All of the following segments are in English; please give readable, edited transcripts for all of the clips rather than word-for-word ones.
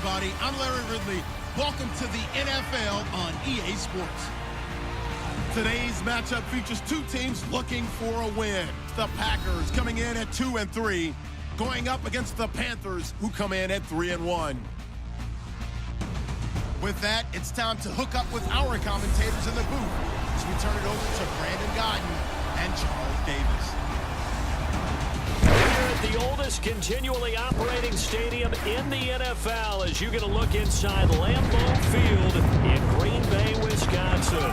everybody. I'm Larry Ridley. Welcome to the NFL on EA Sports. Today's matchup features two teams looking for a win. The Packers coming in at 2-3, going up against the Panthers, who come in at 3-1. With that, it's time to hook up with our commentators in the booth as we turn it over to Brandon Godden and Charles Davis. Here at the oldest continually operating stadium in the NFL as you get a look inside Lambeau Field in Green Bay, Wisconsin.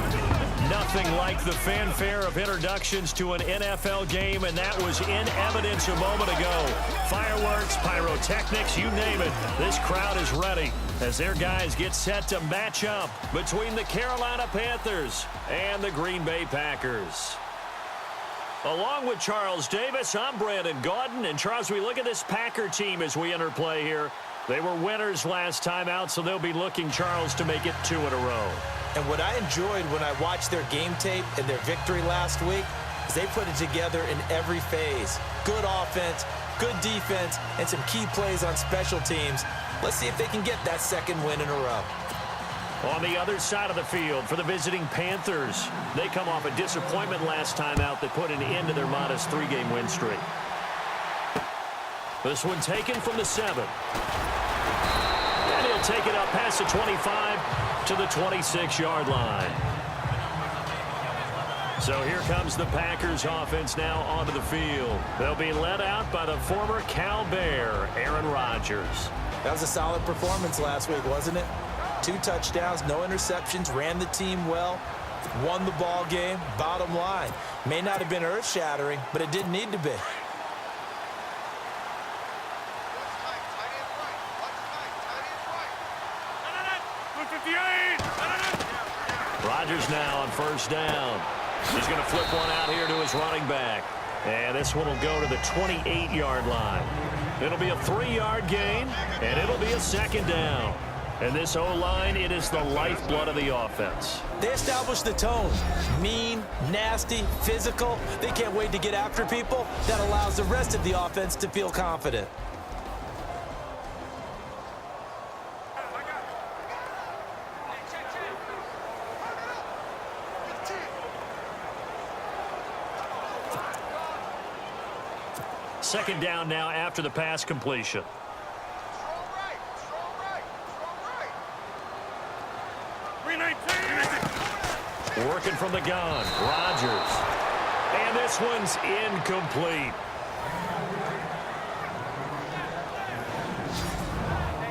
Nothing like the fanfare of introductions to an NFL game, and that was in evidence a moment ago. Fireworks, pyrotechnics, you name it. This crowd is ready as their guys get set to match up between the Carolina Panthers and the Green Bay Packers. Along with Charles Davis, I'm Brandon Gaudin. And Charles, we look at this Packer team as we enter play here. They were winners last time out, so they'll be looking, Charles, to make it 2 in a row. And what I enjoyed when I watched their game tape and their victory last week is they put it together in every phase. Good offense, good defense, and some key plays on special teams. Let's see if they can get that second win in a row. On the other side of the field for the visiting Panthers, they come off a disappointment last time out that put an end to their modest 3-game win streak. This one taken from the 7. And he'll take it up past the 25 to the 26-yard line. So here comes the Packers offense now onto the field. They'll be led out by the former Cal Bear, Aaron Rodgers. That was a solid performance last week, wasn't it? 2 touchdowns, no interceptions, ran the team well, won the ball game. Bottom line, may not have been earth-shattering, but it didn't need to be. Rodgers now on first down. He's going to flip one out here to his running back. And this one will go to the 28-yard line. It'll be a 3-yard gain, and it'll be a second down. And this O-line, it is the lifeblood of the offense. They established the tone. Mean, nasty, physical. They can't wait to get after people. That allows the rest of the offense to feel confident. Second down now after the pass completion. Working from the gun, Rodgers. And this one's incomplete.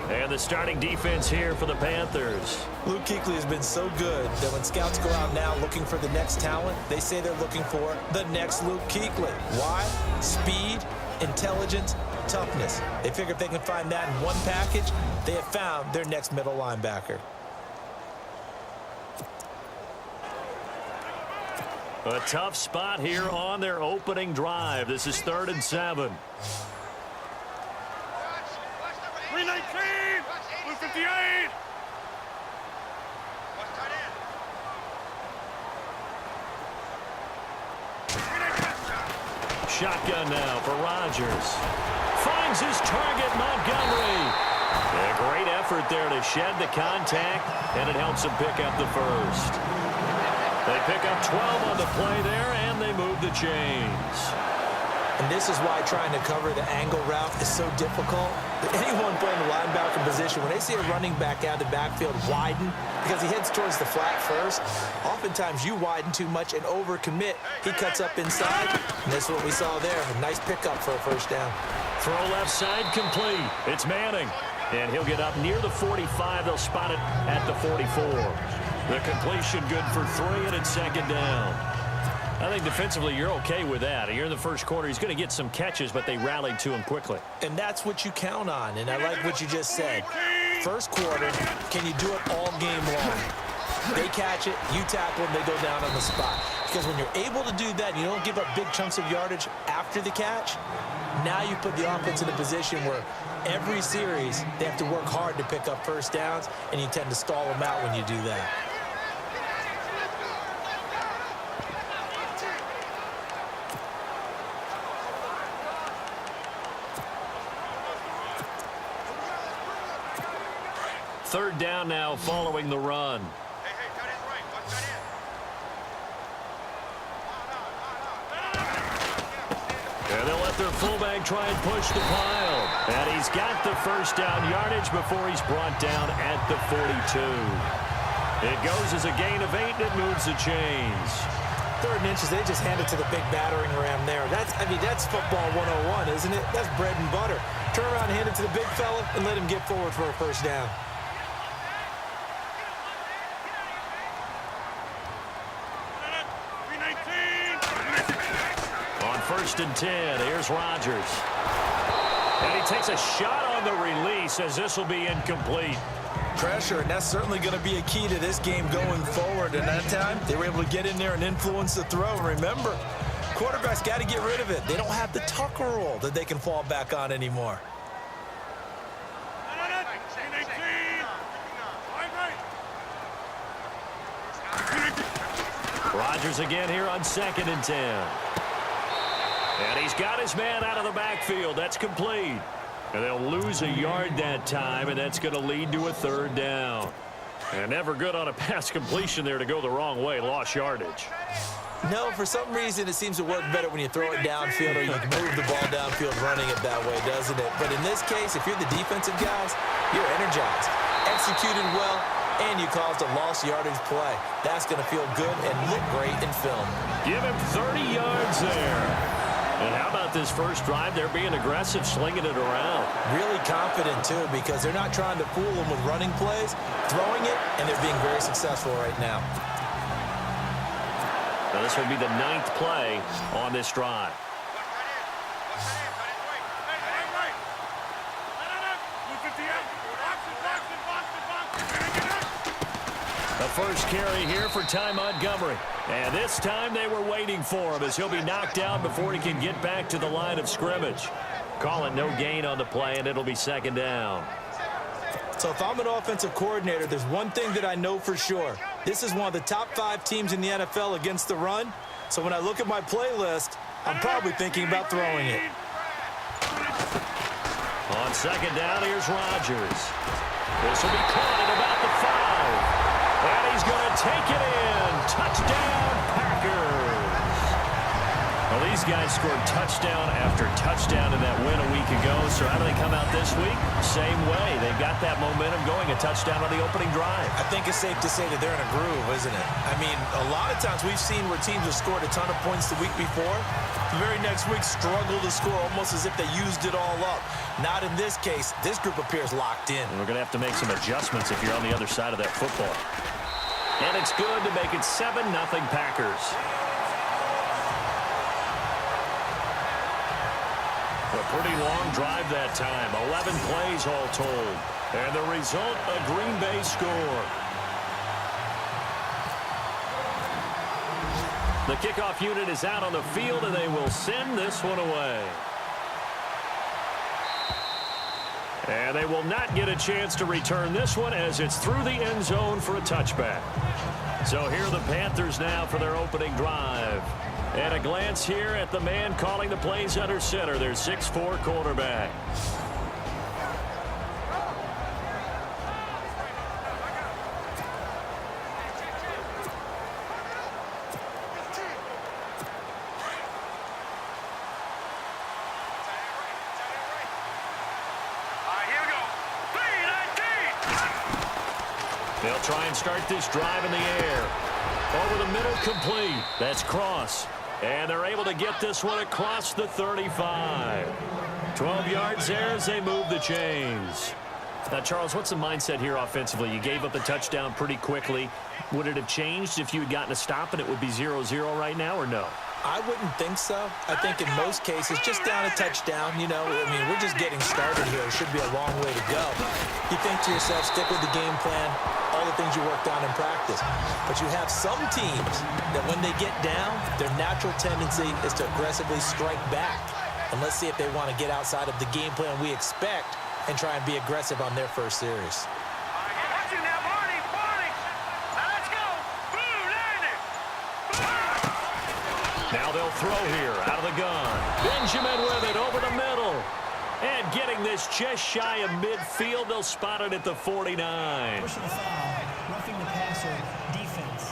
And the starting defense here for the Panthers. Luke Kuechly has been so good that when scouts go out now looking for the next talent, they say they're looking for the next Luke Kuechly. Why? Speed, intelligence, toughness. They figure if they can find that in one package, they have found their next middle linebacker. A tough spot here on their opening drive. This is 3rd and 7. 319, 158. Shotgun now for Rodgers. Finds his target, Montgomery. A great effort there to shed the contact, and it helps him pick up the first. They pick up 12 on the play there, and they move the chains. And this is why trying to cover the angle route is so difficult. Anyone playing the linebacker position, when they see a running back out of the backfield widen because he heads towards the flat first, oftentimes you widen too much and overcommit. He cuts up inside, and that's what we saw there. A nice pickup for a first down. Throw left side complete. It's Manning. And he'll get up near the 45. They'll spot it at the 44. The completion good for 3, and it's second down. I think defensively you're okay with that. You're in the first quarter. He's going to get some catches, but they rallied to him quickly. And that's what you count on, and I like what you just said. First quarter, can you do it all game long? They catch it, you tackle them, they go down on the spot. Because when you're able to do that, you don't give up big chunks of yardage after the catch, now you put the offense in a position where every series they have to work hard to pick up first downs, and you tend to stall them out when you do that. third down now following the run. And they'll let their fullback try and push the pile. And he's got the first down yardage before he's brought down at the 42. It goes as a gain of 8, and it moves the chains. 3rd and inches, they just hand it to the big battering ram there. That's football 101, isn't it? That's bread and butter. Turn around, hand it to the big fella, and let him get forward for a first down. On 1st and 10, here's Rodgers. And he takes a shot on the release as this will be incomplete. Pressure, and that's certainly going to be a key to this game going forward. And that time, they were able to get in there and influence the throw. Remember, quarterbacks got to get rid of it. They don't have the Tucker roll that they can fall back on anymore. Rodgers again here on 2nd and 10. And he's got his man out of the backfield. That's complete. And they'll lose a yard that time, and that's going to lead to a 3rd down. And never good on a pass completion there to go the wrong way. Lost yardage. No, for some reason, it seems to work better when you throw it downfield or you move the ball downfield running it that way, doesn't it? But in this case, if you're the defensive guys, you're energized, executed well, and you caused a lost yardage play. That's going to feel good and look great in film. Give him 30 yards there. And how about this first drive? They're being aggressive, slinging it around. Really confident, too, because they're not trying to fool them with running plays, throwing it, and they're being very successful right now. Now this will be the 9th play on this drive. The first carry here for Ty Montgomery. And this time they were waiting for him as he'll be knocked out before he can get back to the line of scrimmage. Call it no gain on the play, and it'll be 2nd down. So if I'm an offensive coordinator, there's one thing that I know for sure. This is one of the top 5 teams in the NFL against the run. So when I look at my playlist, I'm probably thinking about throwing it. On 2nd down, here's Rodgers. This will be caught at about the 5. And he's going to take it in. Touchdown, Packers. Well, these guys scored touchdown after touchdown in that win a week ago. So how do they come out this week? Same way. They've got that momentum going. A touchdown on the opening drive. I think it's safe to say that they're in a groove, isn't it? I mean, a lot of times we've seen where teams have scored a ton of points the week before. The very next week struggle to score almost as if they used it all up. Not in this case. This group appears locked in. And we're going to have to make some adjustments if you're on the other side of that football. And it's good to make it 7-0 Packers. A pretty long drive that time. 11 plays all told. And the result, a Green Bay score. The kickoff unit is out on the field, and they will send this one away. And they will not get a chance to return this one as it's through the end zone for a touchback. So here are the Panthers now for their opening drive. And a glance here at the man calling the plays under center, their 6'4" quarterback. They'll try and start this drive in the air. Over the middle, complete. That's Cross. And they're able to get this one across the 35. 12 yards there as they move the chains. Now, Charles, what's the mindset here offensively? You gave up a touchdown pretty quickly. Would it have changed if you had gotten a stop and it would be 0-0 right now, or no? I wouldn't think so. I think in most cases, just down a touchdown, you know, I mean, we're just getting started here. It should be a long way to go. You think to yourself, stick with the game plan, all the things you worked on in practice. But you have some teams that when they get down, their natural tendency is to aggressively strike back. And let's see if they want to get outside of the game plan we expect and try and be aggressive on their first series. Now they'll throw here out of the gun. Benjamin with it over the middle. And getting this just shy of midfield, they'll spot it at the 49. Pushing the foul, roughing the passer, defense.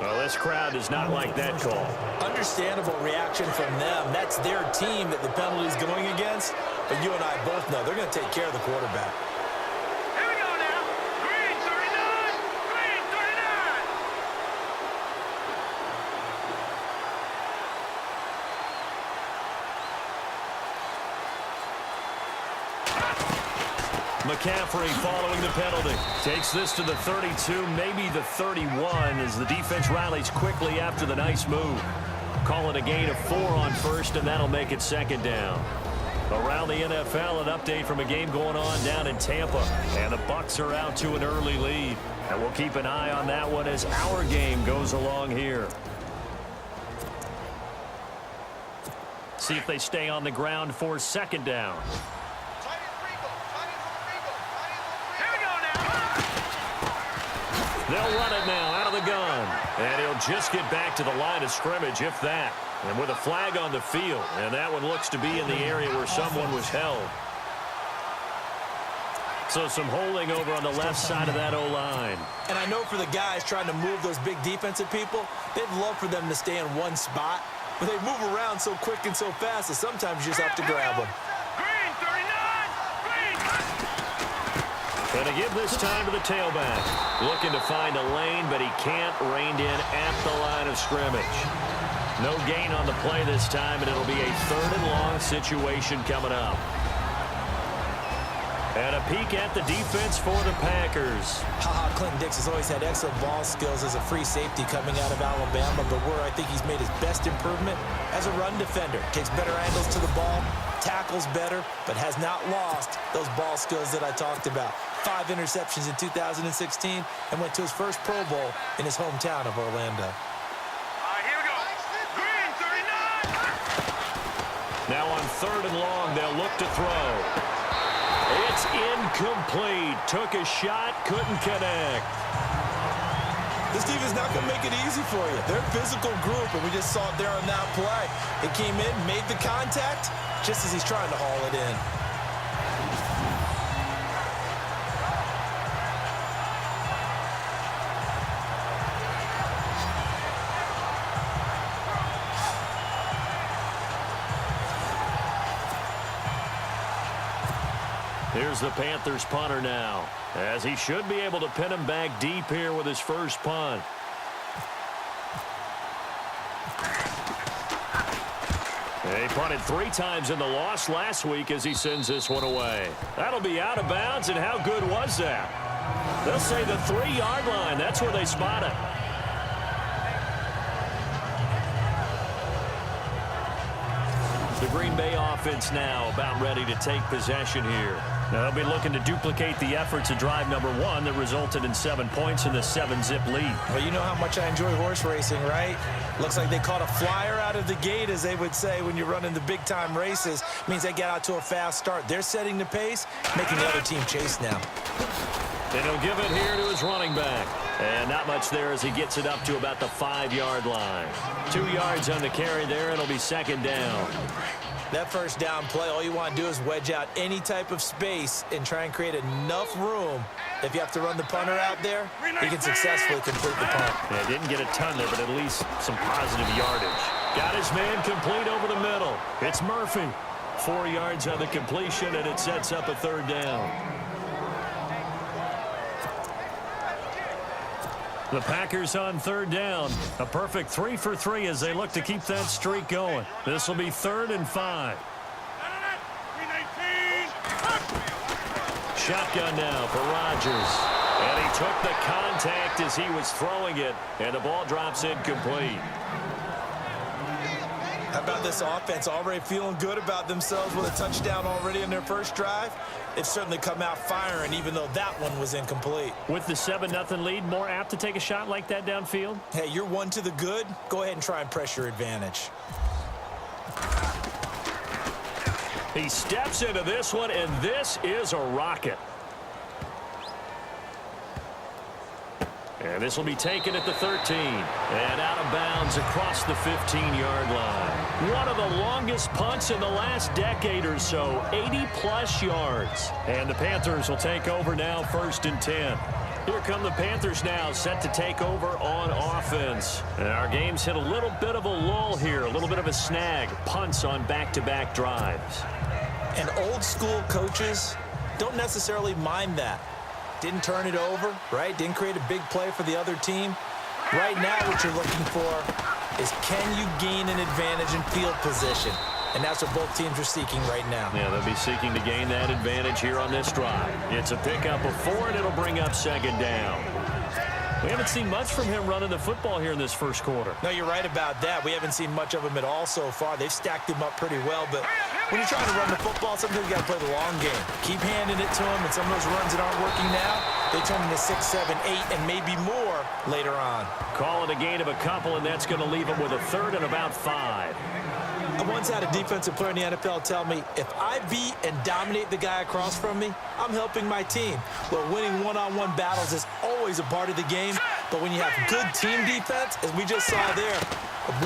Well, this crowd does not like that call. Understandable reaction from them. That's their team that the penalty is going against. But you and I both know they're going to take care of the quarterback. Here we go now. Green 39. Green 39. McCaffrey following the penalty. Takes this to the 32, maybe the 31, as the defense rallies quickly after the nice move. Call it a gain of 4 on first, and that'll make it second down. Around the NFL, an update from a game going on down in Tampa. And the Bucs are out to an early lead. And we'll keep an eye on that one as our game goes along here. See if they stay on the ground for second down. They'll run it now out of the gun. And he'll just get back to the line of scrimmage, if that. And with a flag on the field. And that one looks to be in the area where someone was held. So some holding over on the left side of that O-line. And I know for the guys trying to move those big defensive people, they'd love for them to stay in one spot. But they move around so quick and so fast that sometimes you just have to grab them. Green 39. Green. And to give this time to the tailback. Looking to find a lane, but he can't. Reined in at the line of scrimmage. No gain on the play this time, and it'll be a 3rd and long situation coming up. And a peek at the defense for the Packers. Clinton Dix has always had excellent ball skills as a free safety coming out of Alabama, but where I think he's made his best improvement as a run defender. Takes better angles to the ball, tackles better, but has not lost those ball skills that I talked about. 5 interceptions in 2016 and went to his first Pro Bowl in his hometown of Orlando. Here we go. Green 39. Now on 3rd and long, they'll look to throw. It's incomplete. Took a shot, couldn't connect. This defense not going to make it easy for you. They're a physical group, and we just saw it there on that play. It came in, made the contact, just as he's trying to haul it in. Here's the Panthers punter now, as he should be able to pin him back deep here with his first punt. He punted 3 times in the loss last week as he sends this one away. That'll be out of bounds, and how good was that? They'll say the 3-yard line. That's where they spot it. The Green Bay offense now about ready to take possession here. Now they'll be looking to duplicate the efforts of drive number 1 that resulted in 7 points in the 7-zip lead. Well, you know how much I enjoy horse racing, right? Looks like they caught a flyer out of the gate, as they would say when you're running the big-time races. Means they get out to a fast start. They're setting the pace, making the other team chase now. And he'll give it here to his running back. And not much there as he gets it up to about the 5-yard line. 2 yards on the carry there. It'll be second down. That first down play, all you want to do is wedge out any type of space and try and create enough room. If you have to run the punter out there, he can successfully complete the punt. Yeah, didn't get a ton there, but at least some positive yardage. Got his man complete over the middle. It's Murphy. 4 yards on the completion, and it sets up a 3rd down. The Packers on 3rd down. A perfect 3 for 3 as they look to keep that streak going. This will be 3rd and 5. Shotgun now for Rodgers. And he took the contact as he was throwing it, and the ball drops incomplete. How about this offense already feeling good about themselves with a touchdown already in their first drive? They've certainly come out firing, even though that one was incomplete. With the 7-0 lead, more apt to take a shot like that downfield? Hey, you're 1 to the good. Go ahead and try and press your advantage. He steps into this one, and this is a rocket. And And this will be taken at the 13. And out of bounds across the 15-yard line. One of the longest punts in the last decade or so, 80-plus yards. And the Panthers will take over now, 1st and 10. Here come the Panthers now, set to take over on offense. And our game's hit a little bit of a lull here, a little bit of a snag. Punts on back-to-back drives. And old-school coaches don't necessarily mind that. Didn't turn it over, right? Didn't create a big play for the other team. Right now, what you're looking for is can you gain an advantage in field position? And that's what both teams are seeking right now. Yeah, they'll be seeking to gain that advantage here on this drive. It's a pickup of 4, and it'll bring up 2nd down. We haven't seen much from him running the football here in this first quarter. No, you're right about that. We haven't seen much of him at all so far. They've stacked him up pretty well, but when you're trying to run the football, sometimes you got to play the long game. Keep handing it to him, and some of those runs that aren't working now, they turn into 6, 7, 8, and maybe more later on. Call it a gain of a couple, and that's going to leave him with a 3rd and about 5. I once had a defensive player in the NFL tell me, if I beat and dominate the guy across from me, I'm helping my team. Well, winning one-on-one battles is always a part of the game, but when you have good team defense, as we just saw there,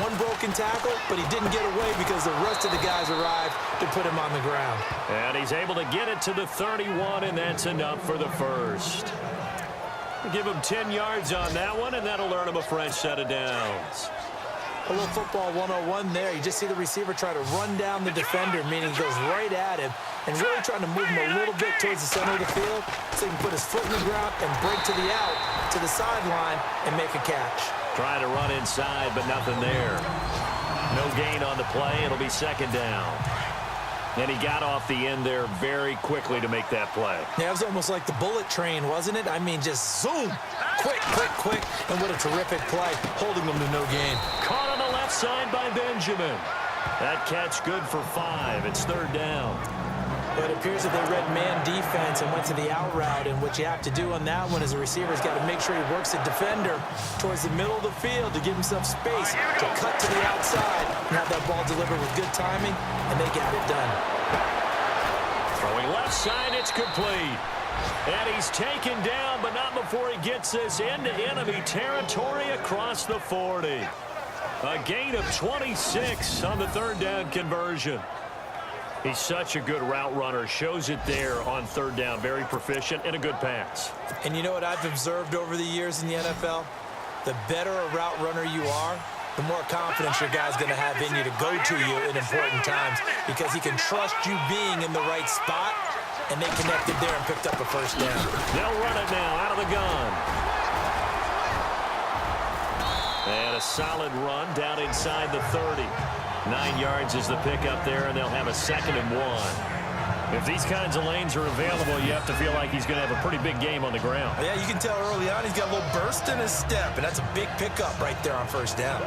one broken tackle, but he didn't get away because the rest of the guys arrived to put him on the ground. And he's able to get it to the 31, and that's enough for the first. We'll give him 10 yards on that one, and that'll earn him a fresh set of downs. A little football 101 there. You just see the receiver try to run down the defender, meaning he goes right at him and really trying to move him a little bit towards the center of the field so he can put his foot in the ground and break to the out, to the sideline, and make a catch. Trying to run inside, but nothing there. No gain on the play. It'll be 2nd down. And he got off the end there very quickly to make that play. Yeah, it was almost like the bullet train, wasn't it? I mean, just zoom. Quick, quick, quick. And what a terrific play, holding them to no gain. Caught on the left side by Benjamin. That catch good for 5. It's 3rd down. But it appears that they read man defense and went to the out route. And what you have to do on that one is the receiver's got to make sure he works the defender towards the middle of the field to give himself space to cut to the outside and have that ball delivered with good timing, and they got it done. Throwing left side, it's complete. And he's taken down, but not before he gets this into enemy territory across the 40. A gain of 26 on the 3rd down conversion. He's such a good route runner. Shows it there on 3rd down. Very proficient and a good pass. And you know what I've observed over the years in the NFL? The better a route runner you are, the more confidence your guy's going to have in you to go to you in important times because he can trust you being in the right spot, and they connected there and picked up a 1st down. They'll run it now out of the gun. And a solid run down inside the 30. 9 yards is the pickup there, and they'll have a 2nd and 1. If these kinds of lanes are available, you have to feel like he's going to have a pretty big game on the ground. Yeah, you can tell early on he's got a little burst in his step, and that's a big pickup right there on 1st down.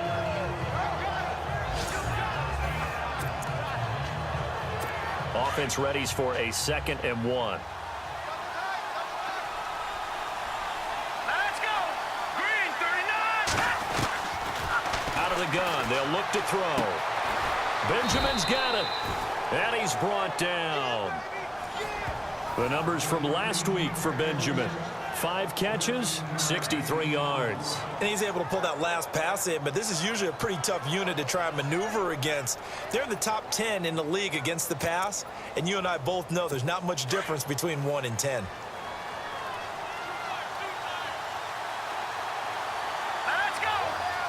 Offense readies for a 2nd and 1. Let's go! Green 39! Out of the gun, they'll look to throw. Benjamin's got it, and he's brought down. The numbers from last week for Benjamin. 5 catches, 63 yards. And he's able to pull that last pass in, but this is usually a pretty tough unit to try and maneuver against. They're in the top 10 in the league against the pass, and you and I both know there's not much difference between 1 and 10. Let's go!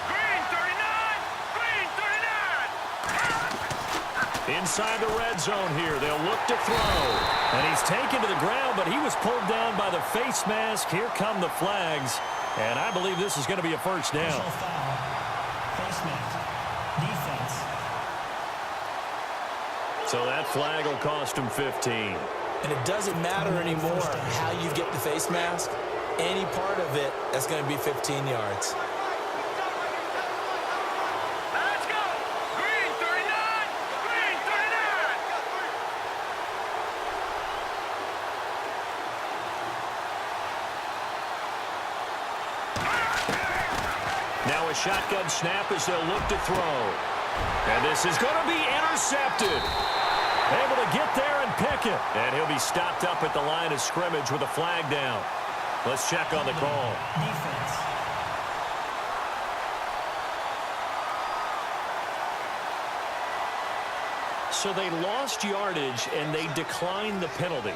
Green 39! Green 39! Inside the red zone here, they'll look to throw. And he's taken to the ground, but he was pulled down by the face mask. Here come the flags, and I believe this is going to be a 1st down. Personal foul. Face mask. Defense. So that flag will cost him 15. And it doesn't matter anymore how you get the face mask. Any part of it, that's going to be 15 yards. Let's go! Green 39! Green 39! Now a shotgun snap as they'll look to throw. And this is going to be intercepted. Able to get there and pick it. And he'll be stopped up at the line of scrimmage with a flag down. Let's check on the call. Defense. So they lost yardage, and they declined the penalty.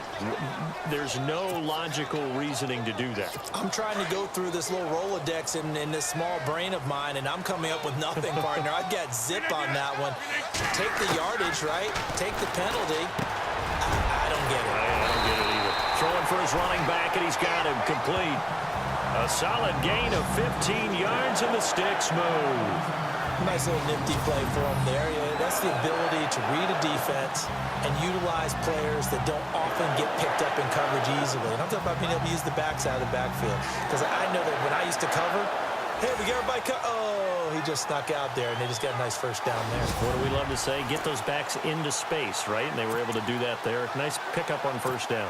There's no logical reasoning to do that. I'm trying to go through this little Rolodex in this small brain of mine, and I'm coming up with nothing, partner. I got zip on that one. Take the yardage, right? Take the penalty. I don't get it. I don't get it either. Throwing for his running back, and he's got him complete. A solid gain of 15 yards, and the sticks move. Nice little nifty play for him there. Yeah, that's the ability to read a defense and utilize players that don't often get picked up in coverage easily. And I'm talking about being able to use the backside of the backfield. Because I know that when I used to cover, hey, we get everybody oh, he just snuck out there, and they just got a nice first down there. What do we love to say? Get those backs into space, right? And they were able to do that there. Nice pickup on first down.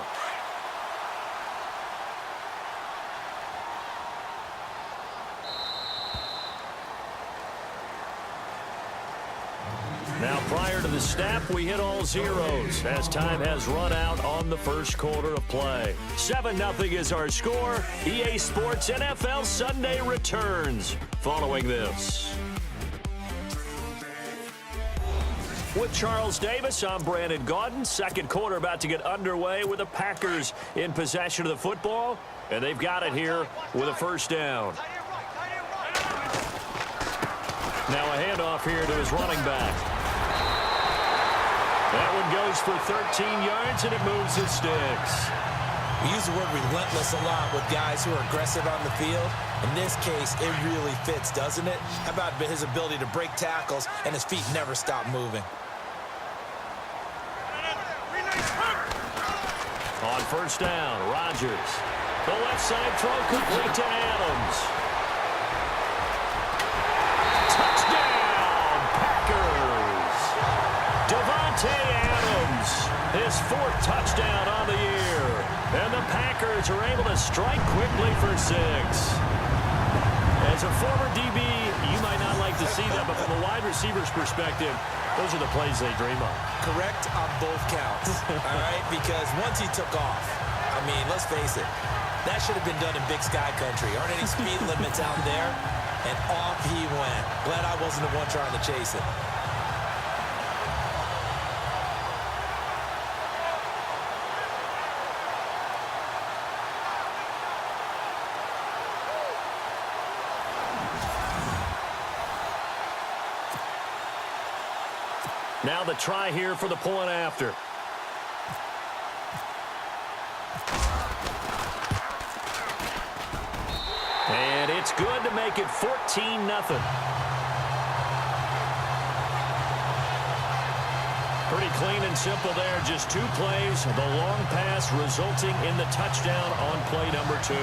Now, prior to the snap, we hit all zeros as time has run out on the first quarter of play. 7-0 is our score. EA Sports NFL Sunday returns following this. With Charles Davis, I'm Brandon Gaudin. Second quarter about to get underway with the Packers in possession of the football, and they've got it here with a first down. Now a handoff here to his running back. That one goes for 13 yards, and it moves his sticks. We use the word relentless a lot with guys who are aggressive on the field. In this case, it really fits, doesn't it? How about his ability to break tackles, and his feet never stop moving? On first down, Rodgers. The left side throw complete to Adams. Touchdown, Packers. Davante Adams, his fourth touchdown on the year. And the Packers are able to strike quickly for 6. As a former DB, you might not like to see that, but from a wide receiver's perspective, those are the plays they dream of. Correct on both counts, all right? Because once he took off, I mean, let's face it, that should have been done in Big Sky Country. Aren't any speed limits out there? And off he went. Glad I wasn't the one trying to chase it. Now the try here for the point after. And it's good to make it 14-0. Pretty clean and simple there. Just 2 plays. The long pass resulting in the touchdown on play number 2.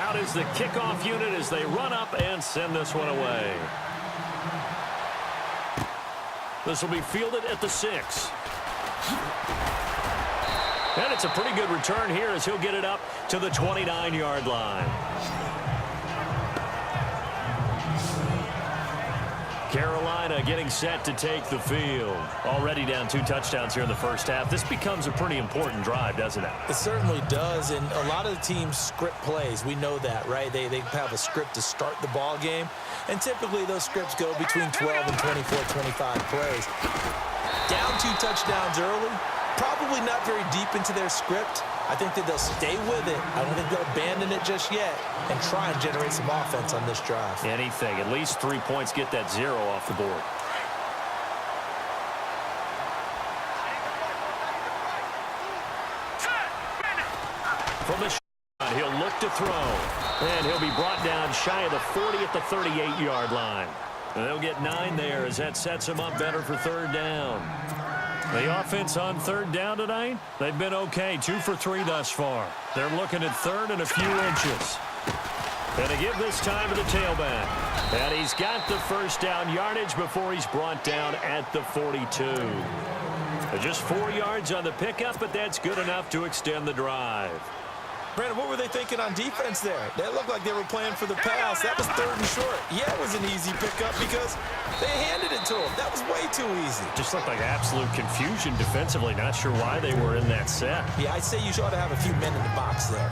Out is the kickoff unit as they run up and send this one away. This will be fielded at the 6. And it's a pretty good return here as he'll get it up to the 29-yard line. Carolina getting set to take the field. Already down 2 touchdowns here in the first half. This becomes a pretty important drive, doesn't it? It certainly does, and a lot of the teams script plays. We know that, right? They have a script to start the ball game, and typically those scripts go between 12 and 24, 25 plays. Down 2 touchdowns early, probably not very deep into their script. I think that they'll stay with it. I don't think they'll abandon it just yet and try and generate some offense on this drive. Anything. At least 3 points, get that 0 off the board. From the shot, he'll look to throw. And he'll be brought down shy of the 40 at the 38-yard line. And they'll get 9 there as that sets him up better for third down. The offense on third down tonight, they've been okay. 2 for 3 thus far. They're looking at third and a few inches. And to give this time to the tailback. And he's got the first down yardage before he's brought down at the 42. Just 4 yards on the pickup, but that's good enough to extend the drive. Brandon, what were they thinking on defense there? That looked like they were playing for the pass. That was 3rd and short. Yeah, it was an easy pickup because they handed it to him. That was way too easy. Just looked like absolute confusion defensively. Not sure why they were in that set. Yeah, I'd say you ought to have a few men in the box there.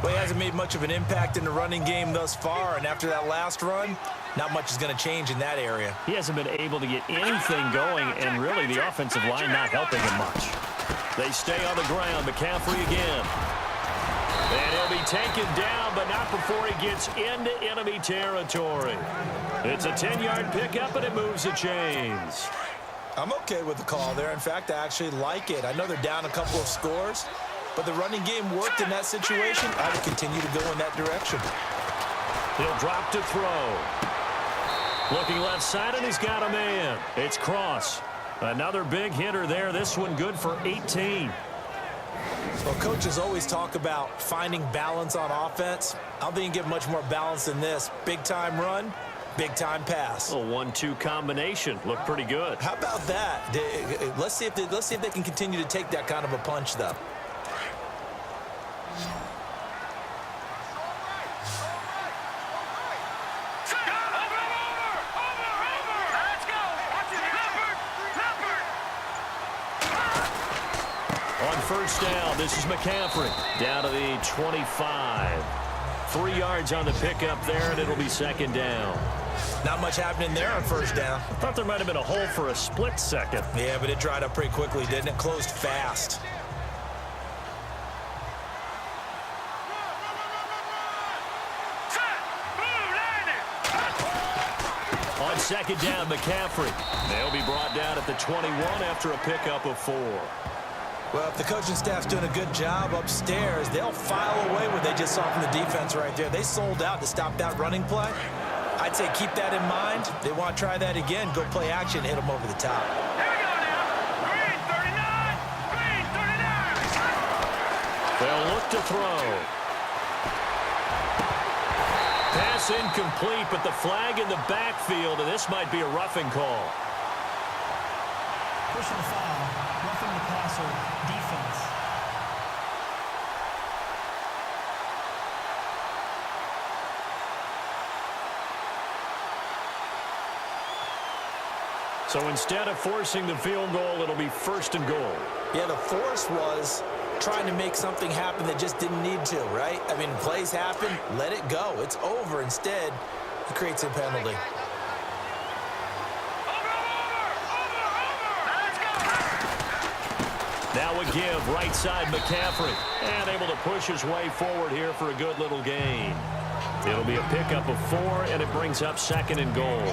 Well, he hasn't made much of an impact in the running game thus far, and after that last run, not much is going to change in that area. He hasn't been able to get anything going, and really the offensive line not helping him much. They stay on the ground. McCaffrey again. And he'll be taken down, but not before he gets into enemy territory. It's a 10-yard pickup, and it moves the chains. I'm okay with the call there. In fact, I actually like it. I know they're down a couple of scores, but the running game worked in that situation. I would continue to go in that direction. He'll drop to throw. Looking left side, and he's got a man. It's Cross. Another big hitter there. This one good for 18. Well, coaches always talk about finding balance on offense. I don't think you can get much more balance than this. Big-time run, big-time pass. A 1-2 combination. Looked pretty good. How about that? Let's see if they can continue to take that kind of a punch, though. First down, this is McCaffrey. Down to the 25. 3 yards on the pickup there, and it'll be second down. Not much happening there on first down. I thought there might have been a hole for a split second. Yeah, but it dried up pretty quickly, didn't it? Closed fast. On second down, McCaffrey. They'll be brought down at the 21 after a pickup of 4. Well, if the coaching staff's doing a good job upstairs, they'll file away what they just saw from the defense right there. They sold out to stop that running play. I'd say keep that in mind. They want to try that again. Go play action, hit them over the top. Here we go now. Green 39. Green 39. They'll look to throw. Pass incomplete, but the flag in the backfield, and this might be a roughing call. Personal foul, roughing the passer, defense. So instead of forcing the field goal, it'll be first and goal. Yeah, the force was trying to make something happen that just didn't need to, right? I mean, plays happen, let it go. It's over. Instead, he creates a penalty. Now a give, right side McCaffrey. And able to push his way forward here for a good little gain. It'll be a pickup of 4, and it brings up second and goal.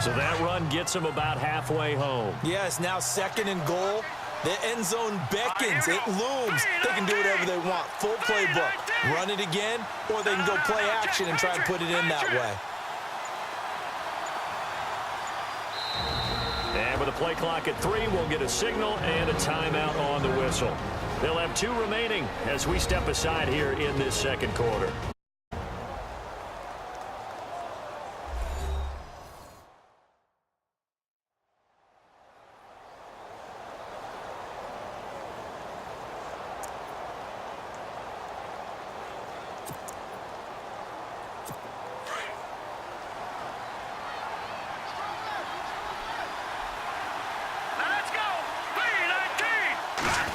So that run gets him about halfway home. Yes, now second and goal. The end zone beckons. It looms. They can do whatever they want. Full playbook. Run it again, or they can go play action and try and put it in that way. And with a play clock at 3, we'll get a signal and a timeout on the whistle. They'll have 2 remaining as we step aside here in this second quarter. Let's go. Green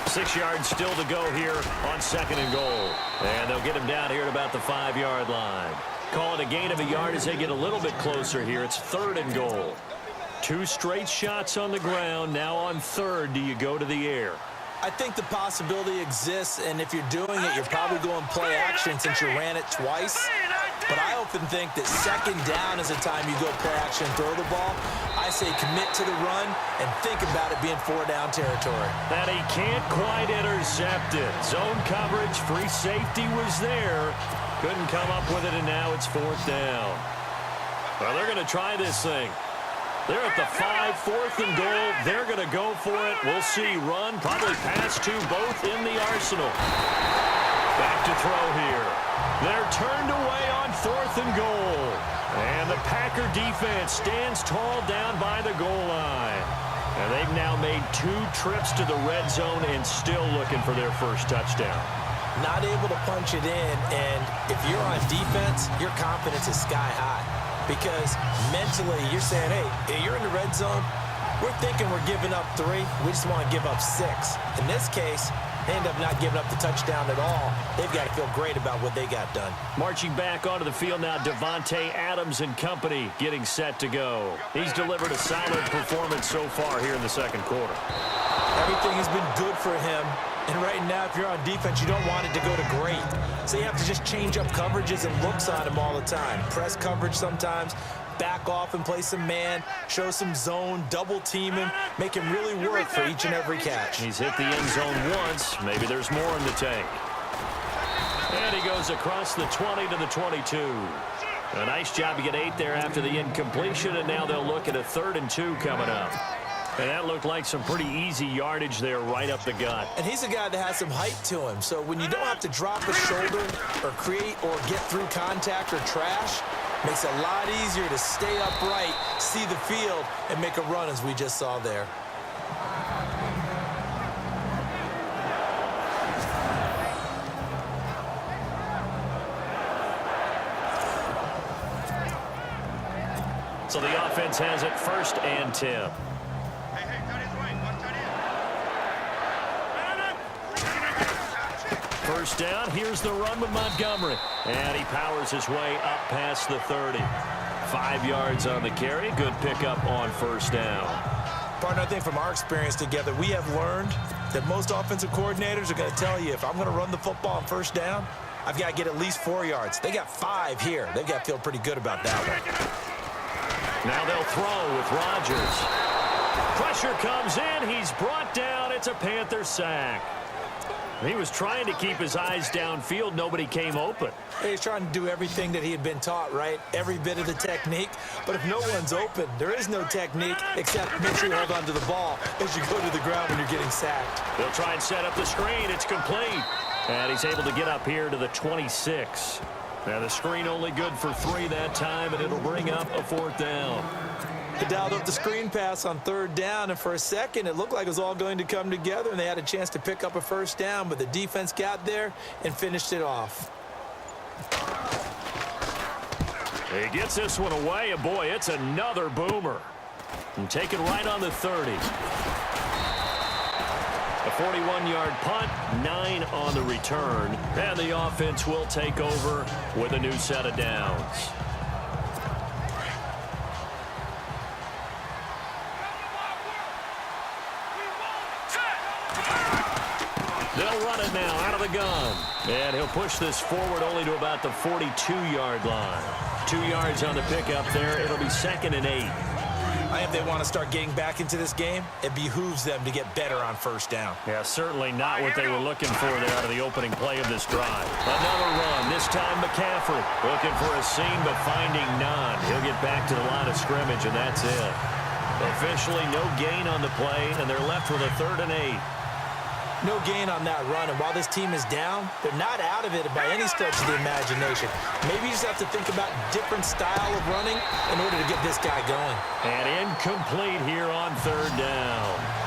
19. 6 yards still to go here on second and goal. And they'll get him down here at about the 5-yard line. Call it a gain of a yard as they get a little bit closer here. It's third and goal. 2 straight shots on the ground. Now on third, do you go to the air? I think the possibility exists, and if you're doing it, you're probably going play action since you ran it twice. But I often think that second down is the time you go play action and throw the ball. I say commit to the run and think about it being 4-down territory. That he can't quite intercept it. Zone coverage, free safety was there. Couldn't come up with it, and now it's 4th down. Well, they're going to try this thing. They're at the 5, 4th and goal. They're going to go for it. We'll see. Run, probably pass 2, both in the arsenal. Back to throw here. They're turned away on 4th and goal. And the Packer defense stands tall down by the goal line. And they've now made 2 trips to the red zone and still looking for their first touchdown. Not able to punch it in, and if you're on defense, your confidence is sky high. Because mentally, you're saying, hey, you're in the red zone. We're thinking we're giving up 3. We just want to give up 6. In this case, they end up not giving up the touchdown at all. They've got to feel great about what they got done. Marching back onto the field now, Devontae Adams and company getting set to go. He's delivered a solid performance so far here in the second quarter. Everything has been good for him. And right now, if you're on defense, you don't want it to go to great. So you have to just change up coverages and looks on him all the time. Press coverage sometimes, back off and play some man, show some zone, double team him, make him really work for each and every catch. He's hit the end zone once. Maybe there's more in the tank. And he goes across the 20 to the 22. A nice job to get 8 there after the incompletion, and now they'll look at a 3rd and 2 coming up. And that looked like some pretty easy yardage there right up the gut. And he's a guy that has some height to him. So when you don't have to drop a shoulder or create or get through contact or trash, makes it a lot easier to stay upright, see the field, and make a run as we just saw there. So the offense has it 1st and 10. First down, here's the run with Montgomery. And he powers his way up past the 30. 5 yards on the carry. Good pickup on 1st down. Partner, I think from our experience together, we have learned that most offensive coordinators are going to tell you, if I'm going to run the football on 1st down, I've got to get at least 4 yards. They got 5 here. They've got to feel pretty good about that one. Now they'll throw with Rodgers. Pressure comes in. He's brought down. It's a Panther sack. He was trying to keep his eyes downfield. Nobody came open. He's trying to do everything that he had been taught, right? Every bit of the technique. But if no one's open, there is no technique except make sure you hold on to the ball as you go to the ground when you're getting sacked. They'll try and set up the screen. It's complete. And he's able to get up here to the 26. Now the screen only good for 3 that time, and it'll bring up a 4th down. They dialed up the screen pass on 3rd down, and for a second it looked like it was all going to come together, and they had a chance to pick up a 1st down, but the defense got there and finished it off. He gets this one away, and boy, it's another boomer. And taken right on the 30. A 41-yard punt, 9 on the return, and the offense will take over with a new set of downs. They'll run it now out of the gun. And he'll push this forward only to about the 42-yard line. 2 yards on the pickup there. It'll be 2nd and 8. If they want to start getting back into this game, it behooves them to get better on 1st down. Yeah, certainly not what they were looking for there out of the opening play of this drive. Another run, this time McCaffrey. Looking for a seam, but finding none. He'll get back to the line of scrimmage, and that's it. Officially no gain on the play, and they're left with a 3rd and 8. No gain on that run, and while this team is down, they're not out of it by any stretch of the imagination. Maybe you just have to think about different style of running in order to get this guy going. And incomplete here on 3rd down.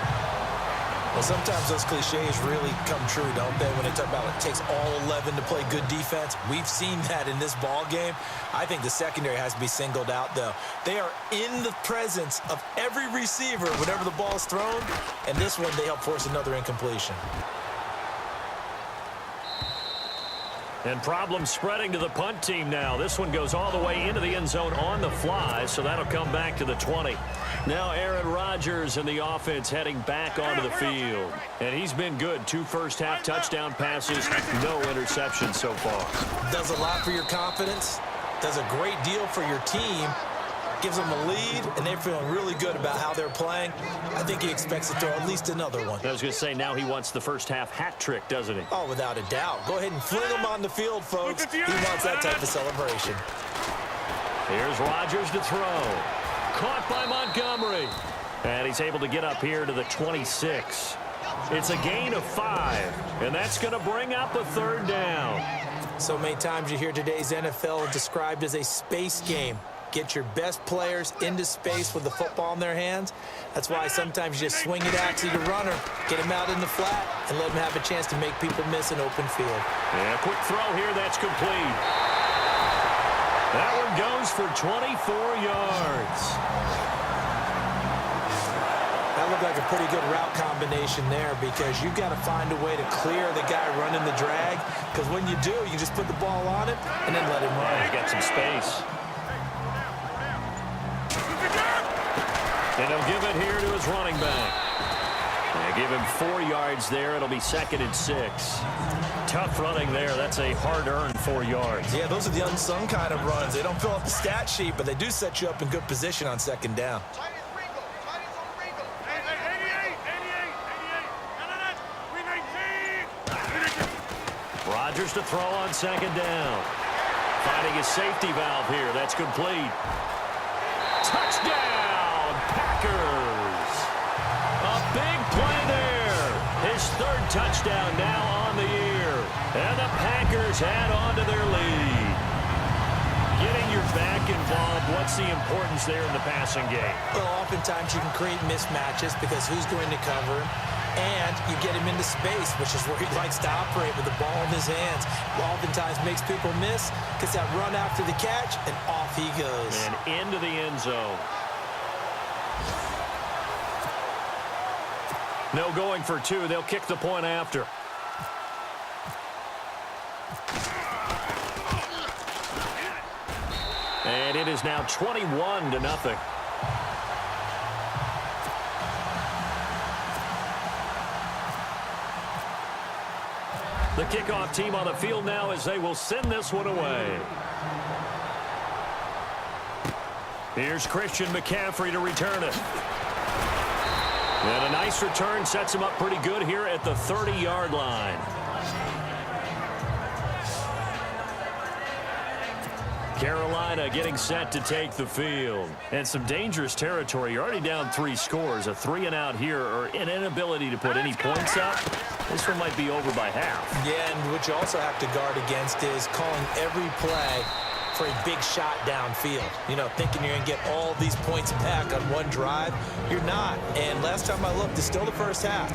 Well, sometimes those cliches really come true, don't they, when they talk about it takes all 11 to play good defense. We've seen that in this ball game. I think the secondary has to be singled out, though. They are in the presence of every receiver whenever the ball is thrown, and this one they help force another incompletion. And problems spreading to the punt team now. This one goes all the way into the end zone on the fly, so that'll come back to the 20. Now Aaron Rodgers and the offense heading back onto the field. And he's been good. 2 first-half touchdown passes, no interceptions so far. Does a lot for your confidence. Does a great deal for your team. Gives them a lead, and they're feeling really good about how they're playing. I think he expects to throw at least another one. I was going to say, now he wants the first-half hat trick, doesn't he? Oh, without a doubt. Go ahead and fling him on the field, folks. He wants that type of celebration. Here's Rodgers to throw. Caught by Montgomery. And he's able to get up here to the 26. It's a gain of 5, and that's going to bring up a 3rd down. So many times you hear today's NFL described as a space game. Get your best players into space with the football in their hands. That's why sometimes you just swing it out to your runner, get him out in the flat, and let him have a chance to make people miss an open field. Yeah, quick throw here. That's complete. That one goes for 24 yards. That that looked like a pretty good route combination there because you've got to find a way to clear the guy running the drag, because when you do, you just put the ball on him and then let him run. He's got some space. And he'll give it here to his running back. They give him 4 yards there. It'll be 2nd and 6. Tough running there. That's a hard-earned 4 yards. Yeah, those are the unsung kind of runs. They don't fill up the stat sheet, but they do set you up in good position on 2nd down. Rodgers to throw on 2nd down. Finding his safety valve here. That's complete. Touchdown, Packers. A big play there. His 3rd touchdown now on the year. And the Packers add on to their lead. Getting your back involved, what's the importance there in the passing game? Well, oftentimes you can create mismatches because who's going to cover him? And you get him into space, which is where he likes to operate with the ball in his hands. Oftentimes makes people miss, gets that run after the catch, and off he goes. And into the end zone. No going for 2. They'll kick the point after. And it is now 21-0. The kickoff team on the field now as they will send this one away. Here's Christian McCaffrey to return it. And a nice return sets him up pretty good here at the 30-yard line. Carolina getting set to take the field. And some dangerous territory. You're already down 3 scores. A 3-and-out here, or an inability to put any points up. This one might be over by half. Yeah, and what you also have to guard against is calling every play for a big shot downfield. You know, thinking you're going to get all these points back on one drive. You're not. And last time I looked, it's still the first half.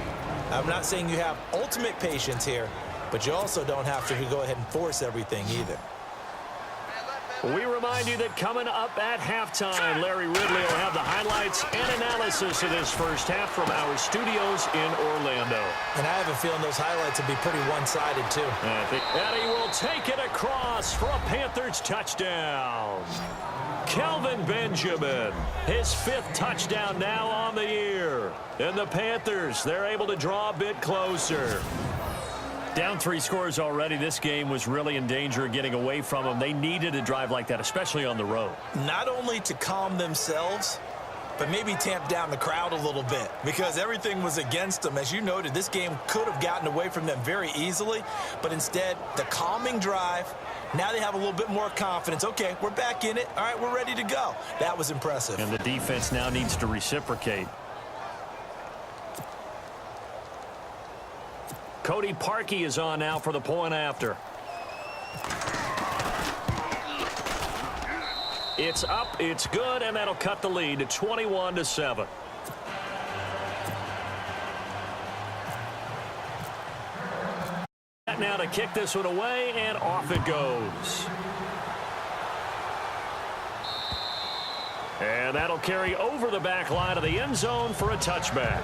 I'm not saying you have ultimate patience here, but you also don't have to go ahead and force everything either. We remind you that coming up at halftime, Larry Ridley will have the highlights and analysis of this first half from our studios in Orlando. And I have a feeling those highlights will be pretty one-sided, too. I think Eddie will take it across for a Panthers touchdown. Kelvin Benjamin, his 5th touchdown now on the year. And the Panthers, they're able to draw a bit closer. Down 3 scores already. This game was really in danger of getting away from them. They needed a drive like that, especially on the road. Not only to calm themselves, but maybe tamp down the crowd a little bit because everything was against them. As you noted, this game could have gotten away from them very easily, but instead, the calming drive, now they have a little bit more confidence. Okay, we're back in it. All right, we're ready to go. That was impressive. And the defense now needs to reciprocate. Cody Parkey is on now for the point after. It's up, it's good, and that'll cut the lead to 21-7. Now to kick this one away, and off it goes. And that'll carry over the back line of the end zone for a touchback.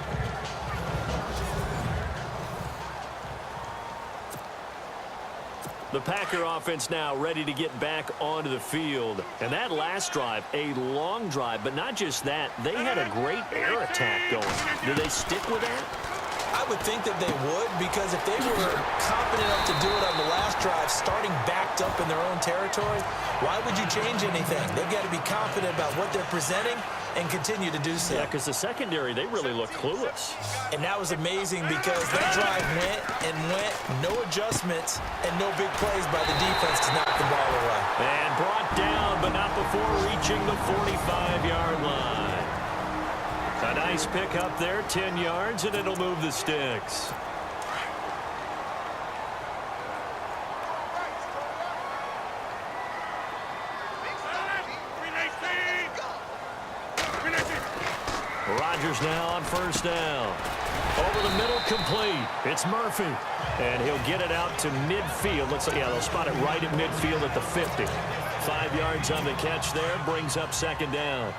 The Packer offense now ready to get back onto the field. And that last drive, a long drive, but not just that. They had a great air attack going. Do they stick with that? I would think that they would, because if they were confident enough to do it on the last drive, starting backed up in their own territory, why would you change anything? They've got to be confident about what they're presenting and continue to do so. Yeah, because the secondary, they really look clueless. And that was amazing because that drive went and went, no adjustments, and no big plays by the defense to knock the ball away. And brought down, but not before reaching the 45-yard line. A nice pick up there, 10 yards, and it'll move the sticks. Rodgers now on first down. Over the middle, complete. It's Murphy. And he'll get it out to midfield. Let's see. Yeah, they'll spot it right at midfield at the 50. 5 yards on the catch there. Brings up second down.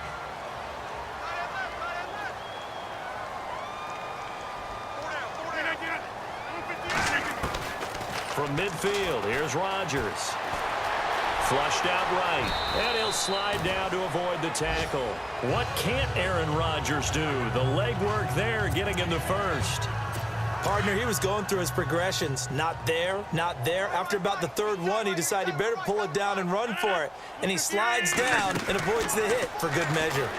from midfield. Here's Rodgers. Flushed out right, and he'll slide down to avoid the tackle. What can't Aaron Rodgers do? The legwork there getting him the first. Partner, he was going through his progressions. Not there, not there. After about the third one, he decided he better pull it down and run for it. And he slides down and avoids the hit for good measure.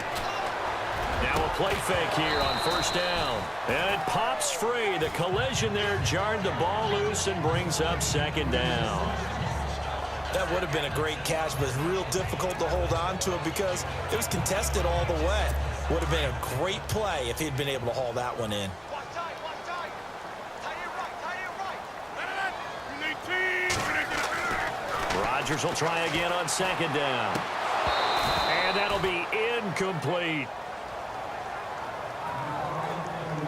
Now a play fake here on first down. And it pops free. The collision there jarred the ball loose and brings up second down. That would have been a great catch, but it's real difficult to hold on to it because it was contested all the way. Would have been a great play if he'd been able to haul that one in. Rodgers will try again on second down. And that'll be incomplete.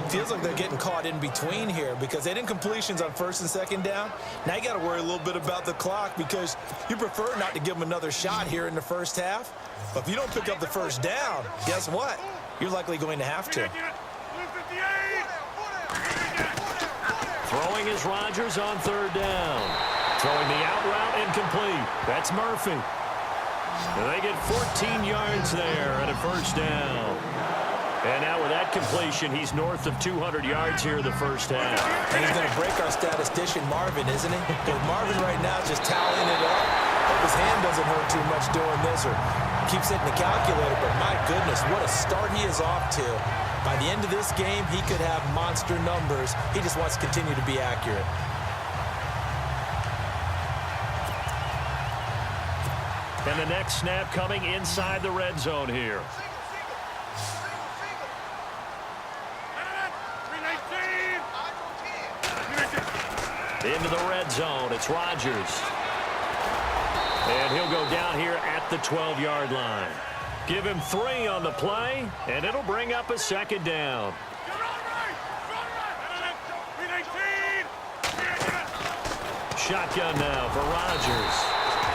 Feels like they're getting caught in between here because they didn't completions on first and second down. Now you got to worry a little bit about the clock because you prefer not to give them another shot here in the first half. But if you don't pick up the first down, guess what? You're likely going to have to. Throwing is Rodgers on third down. Throwing the out route incomplete. That's Murphy. And they get 14 yards there at a first down. And now with that completion, he's north of 200 yards here in the first half. And he's going to break our statistician Marvin, isn't he? Because Marvin right now is just tallying it up. Hope his hand doesn't hurt too much doing this or keeps hitting the calculator. But my goodness, what a start he is off to. By the end of this game, he could have monster numbers. He just wants to continue to be accurate. And the next snap coming inside the red zone here. Into the red zone, it's Rodgers. And he'll go down here at the 12-yard line. Give him 3 on the play, and it'll bring up a second down. Shotgun now for Rodgers.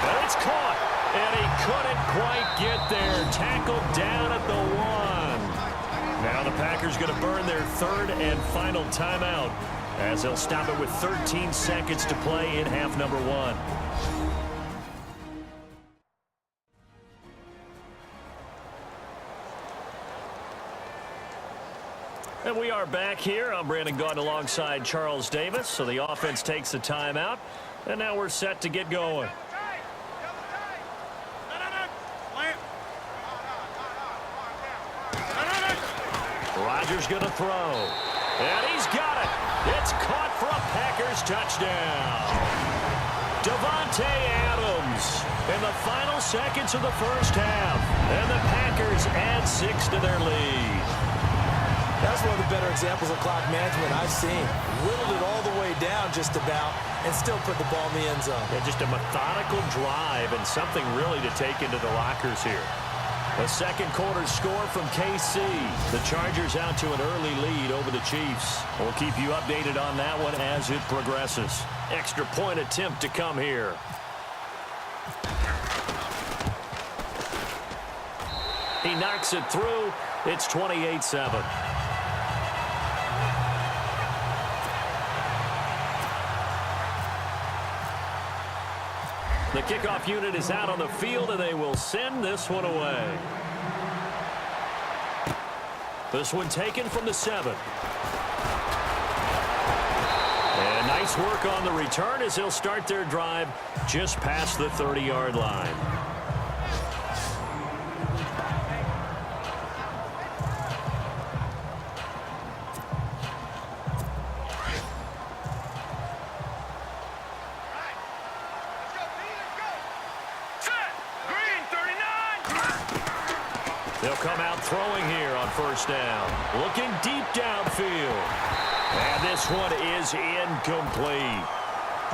And it's caught, and he couldn't quite get there. Tackled down at the 1. Now the Packers going to burn their third and final timeout, as they'll stop it with 13 seconds to play in half number 1. And we are back here. I'm Brandon Gaudin alongside Charles Davis. So the offense takes a timeout, and now we're set to get going. Rodgers going to throw. And he's got it. It's caught for a Packers touchdown. Davante Adams in the final seconds of the first half. And the Packers add 6 to their lead. That's one of the better examples of clock management I've seen. Whittled it all the way down just about and still put the ball in the end zone. Yeah, just a methodical drive and something really to take into the lockers here. The second quarter score from KC. The Chargers out to an early lead over the Chiefs. We'll keep you updated on that one as it progresses. Extra point attempt to come here. He knocks it through. It's 28-7. The kickoff unit is out on the field, and they will send this one away. This one taken from the 7. And nice work on the return as they'll start their drive just past the 30-yard line. They'll come out throwing here on first down. Looking deep downfield. And this one is incomplete.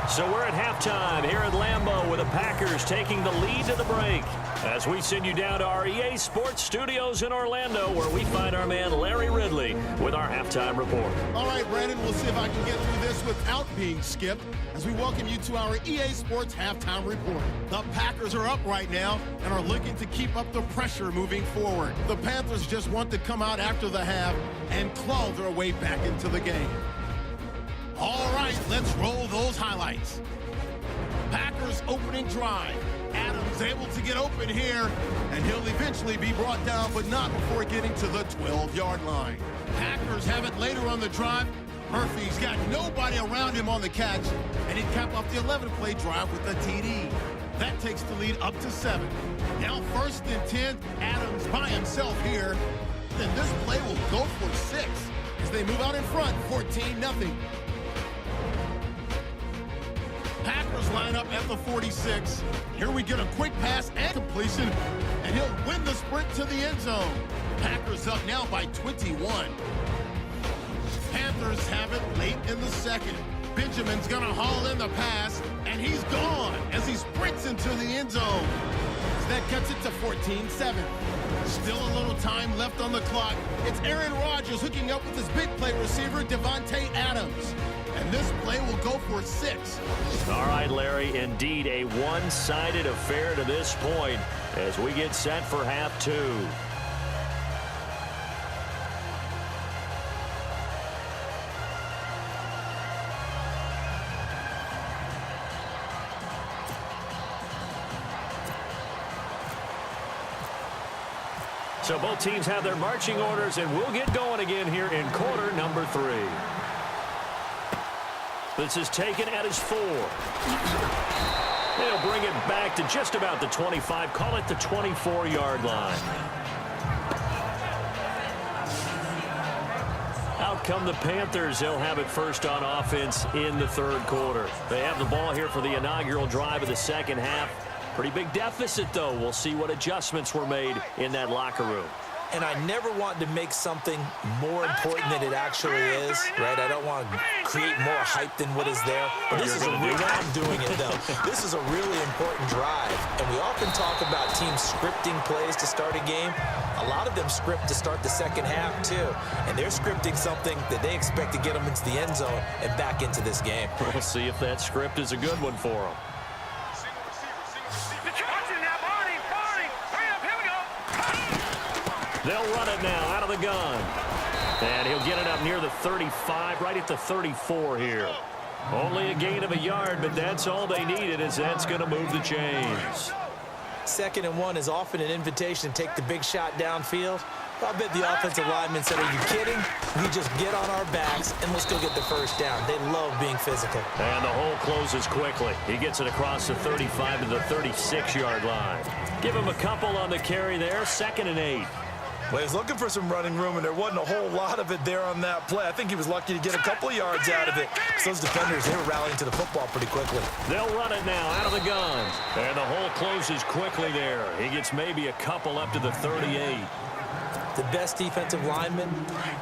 So we're at halftime here at Lambeau with the Packers taking the lead to the break. As we send you down to our EA Sports Studios in Orlando, where we find our man Larry Ridley with our halftime report. All right, Brandon, we'll see if I can get through this without being skipped as we welcome you to our EA Sports halftime report. The Packers are up right now and are looking to keep up the pressure moving forward. The Panthers just want to come out after the half and claw their way back into the game. All right, let's roll those highlights. Packers opening drive. Adams able to get open here, and he'll eventually be brought down, but not before getting to the 12-yard line. Packers have it later on the drive. Murphy's got nobody around him on the catch, and he'd cap off the 11-play drive with a TD. That takes the lead up to 7. Now 1st and 10, Adams by himself here. Then this play will go for 6 as they move out in front, 14-0. Packers line up at the 46. Here we get a quick pass and completion, and he'll win the sprint to the end zone. Packers up now by 21. Panthers have it late in the second. Benjamin's gonna haul in the pass, and he's gone as he sprints into the end zone. That cuts it to 14-7. Still a little time left on the clock. It's Aaron Rodgers hooking up with his big play receiver, Devontae Adams. And this play will go for 6. All right, Larry, indeed a one-sided affair to this point as we get set for half 2. So both teams have their marching orders, and we'll get going again here in quarter number 3. This is taken at his 4. They'll bring it back to just about the 25. Call it the 24-yard line. Out come the Panthers. They'll have it first on offense in the 3rd quarter. They have the ball here for the inaugural drive of the second half. Pretty big deficit, though. We'll see what adjustments were made in that locker room. And I never want to make something more important than it actually is, right? I don't want to create more hype than what is there. But this is a real, I'm doing it, though. This is a really important drive. And we often talk about teams scripting plays to start a game. A lot of them script to start the second half, too. And they're scripting something that they expect to get them into the end zone and back into this game. We'll see if that script is a good one for them. They'll run it now out of the gun. And he'll get it up near the 35, right at the 34 here. Only a gain of a yard, but that's all they needed, as that's going to move the chains. 2nd and 1 is often an invitation to take the big shot downfield. I bet the offensive lineman said, are you kidding? We just get on our backs and let's go get the first down. They love being physical. And the hole closes quickly. He gets it across the 35 to the 36-yard line. Give him a couple on the carry there. 2nd and 8. Well, he was looking for some running room, and there wasn't a whole lot of it there on that play. I think he was lucky to get a couple of yards out of it. So those defenders, they were rallying to the football pretty quickly. They'll run it now out of the gun. And the hole closes quickly there. He gets maybe a couple up to the 38. The best defensive linemen,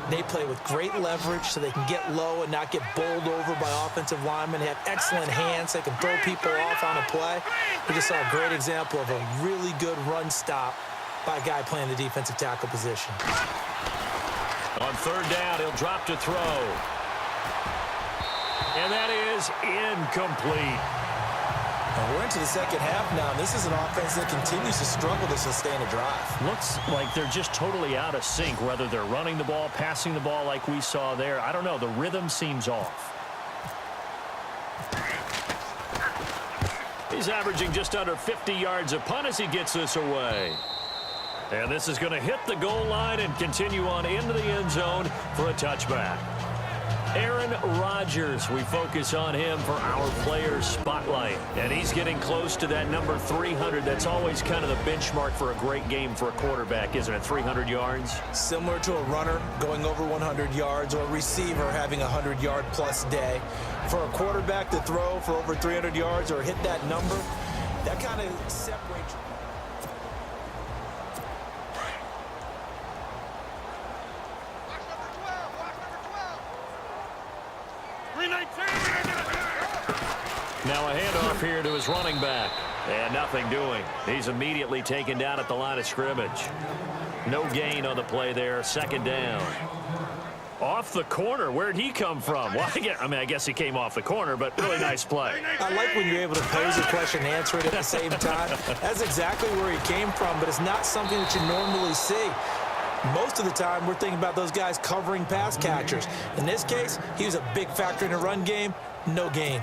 they play with great leverage so they can get low and not get bowled over by offensive linemen. They have excellent hands. They can throw people off on a play. We just saw a great example of a really good run stop by a guy playing the defensive tackle position. On 3rd down, he'll drop to throw. And that is incomplete. And we're into the second half now. This is an offense that continues to struggle to sustain a drive. Looks like they're just totally out of sync, whether they're running the ball, passing the ball like we saw there. I don't know. The rhythm seems off. He's averaging just under 50 yards a punt as he gets this away. And this is going to hit the goal line and continue on into the end zone for a touchback. Aaron Rodgers, we focus on him for our players spotlight. And he's getting close to that number 300. That's always kind of the benchmark for a great game for a quarterback, isn't it? 300 yards? Similar to a runner going over 100 yards or a receiver having a 100-yard-plus day. For a quarterback to throw for over 300 yards or hit that number, that kind of separates. Now a handoff here to his running back. And nothing doing. He's immediately taken down at the line of scrimmage. No gain on the play there. 2nd down. Off the corner. Where'd he come from? Well, I guess he came off the corner, but really nice play. I like when you're able to pose a question and answer it at the same time. That's exactly where he came from, but it's not something that you normally see. Most of the time, we're thinking about those guys covering pass catchers. In this case, he was a big factor in the run game. No gain.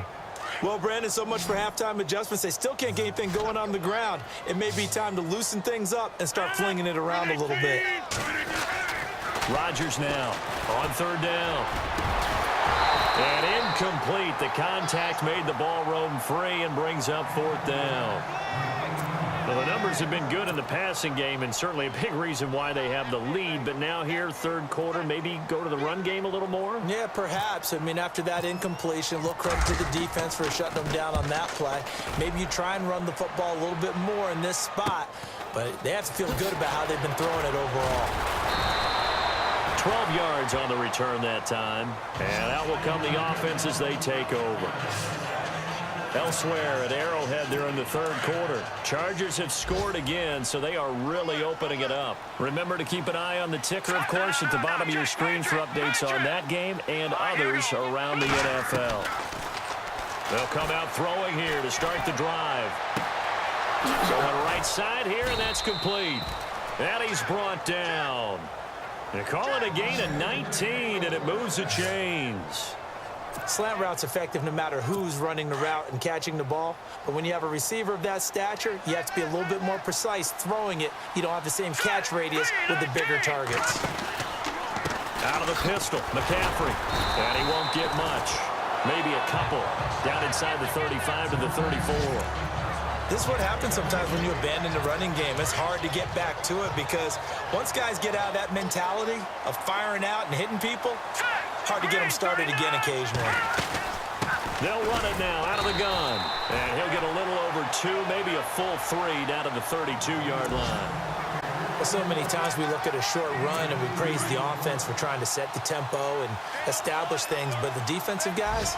Well, Brandon, so much for halftime adjustments. They still can't get anything going on the ground. It may be time to loosen things up and start flinging it around a little bit. Rodgers now on third down. And incomplete. The contact made the ball roam free and brings up fourth down. Well, the numbers have been good in the passing game and certainly a big reason why they have the lead. But now here, third quarter, maybe go to the run game a little more? Yeah, perhaps. I mean, after that incompletion, a little credit to the defense for shutting them down on that play. Maybe you try and run the football a little bit more in this spot. But they have to feel good about how they've been throwing it overall. 12 yards on the return that time. And out will come the offense as they take over. Elsewhere at Arrowhead, they're in the third quarter. Chargers have scored again, so they are really opening it up. Remember to keep an eye on the ticker, of course, at the bottom of your screen for updates on that game and others around the NFL. They'll come out throwing here to start the drive. Going right side here, and that's complete. And he's brought down. They call it a gain of 19, and it moves the chains. Slant route's effective no matter who's running the route and catching the ball. But when you have a receiver of that stature, you have to be a little bit more precise throwing it. You don't have the same catch radius with the bigger targets. Out of the pistol, McCaffrey. And he won't get much. Maybe a couple. Down inside the 35 to the 34. This is what happens sometimes when you abandon the running game. It's hard to get back to it because once guys get out of that mentality of firing out and hitting people, hard to get them started again occasionally. They'll run it now out of the gun. And he'll get a little over 2, maybe a full 3 down to the 32-yard line. Well, so many times we look at a short run and we praise the offense for trying to set the tempo and establish things, but the defensive guys,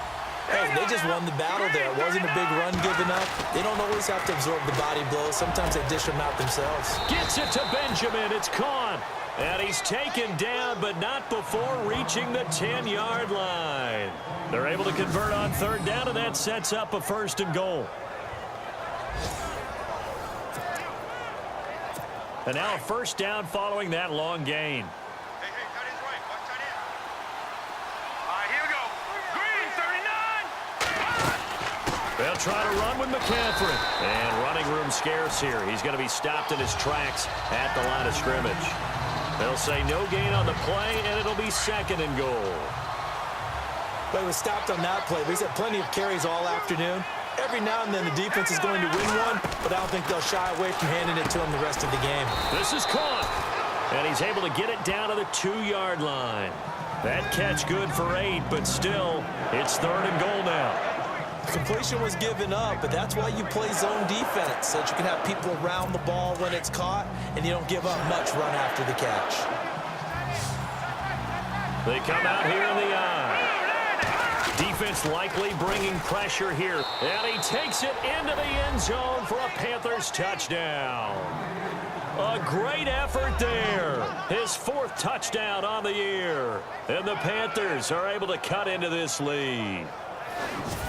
hey, they just won the battle there. It wasn't a big run given up. They don't always have to absorb the body blows. Sometimes they dish them out themselves. Gets it to Benjamin. It's caught. And he's taken down, but not before reaching the 10-yard line. They're able to convert on third down, and that sets up a first and goal. And now a first down following that long gain. Hey, cut his right. Watch tight end. All right, here we go. Green, 39. They'll try to run with McCaffrey. And running room scarce here. He's going to be stopped in his tracks at the line of scrimmage. They'll say no gain on the play, and it'll be second and goal. But he was stopped on that play. He's had plenty of carries all afternoon. Every now and then the defense is going to win one, but I don't think they'll shy away from handing it to him the rest of the game. This is caught. And he's able to get it down to the 2-yard line. That catch good for 8, but still, it's third and goal now. Completion was given up, but that's why you play zone defense, so that you can have people around the ball when it's caught, and you don't give up much run after the catch. They come out here in the eye. Defense likely bringing pressure here. And he takes it into the end zone for a Panthers touchdown. A great effort there. His 4th touchdown on the year. And the Panthers are able to cut into this lead.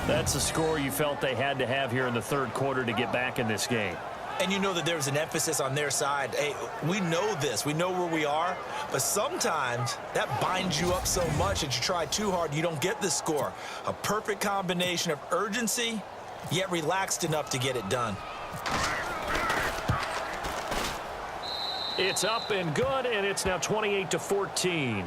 That's the score you felt they had to have here in the third quarter to get back in this game. And you know that there's an emphasis on their side. Hey, we know this. We know where we are. But sometimes that binds you up so much that you try too hard, you don't get the score. A perfect combination of urgency, yet relaxed enough to get it done. It's up and good, and it's now 28-14.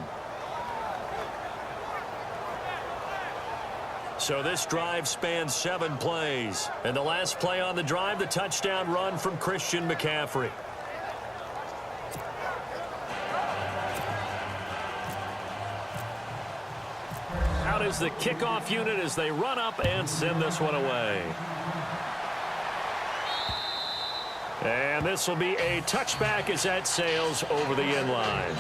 So this drive spans 7 plays. And the last play on the drive, the touchdown run from Christian McCaffrey. Out is the kickoff unit as they run up and send this one away. And this will be a touchback as that sails over the end line.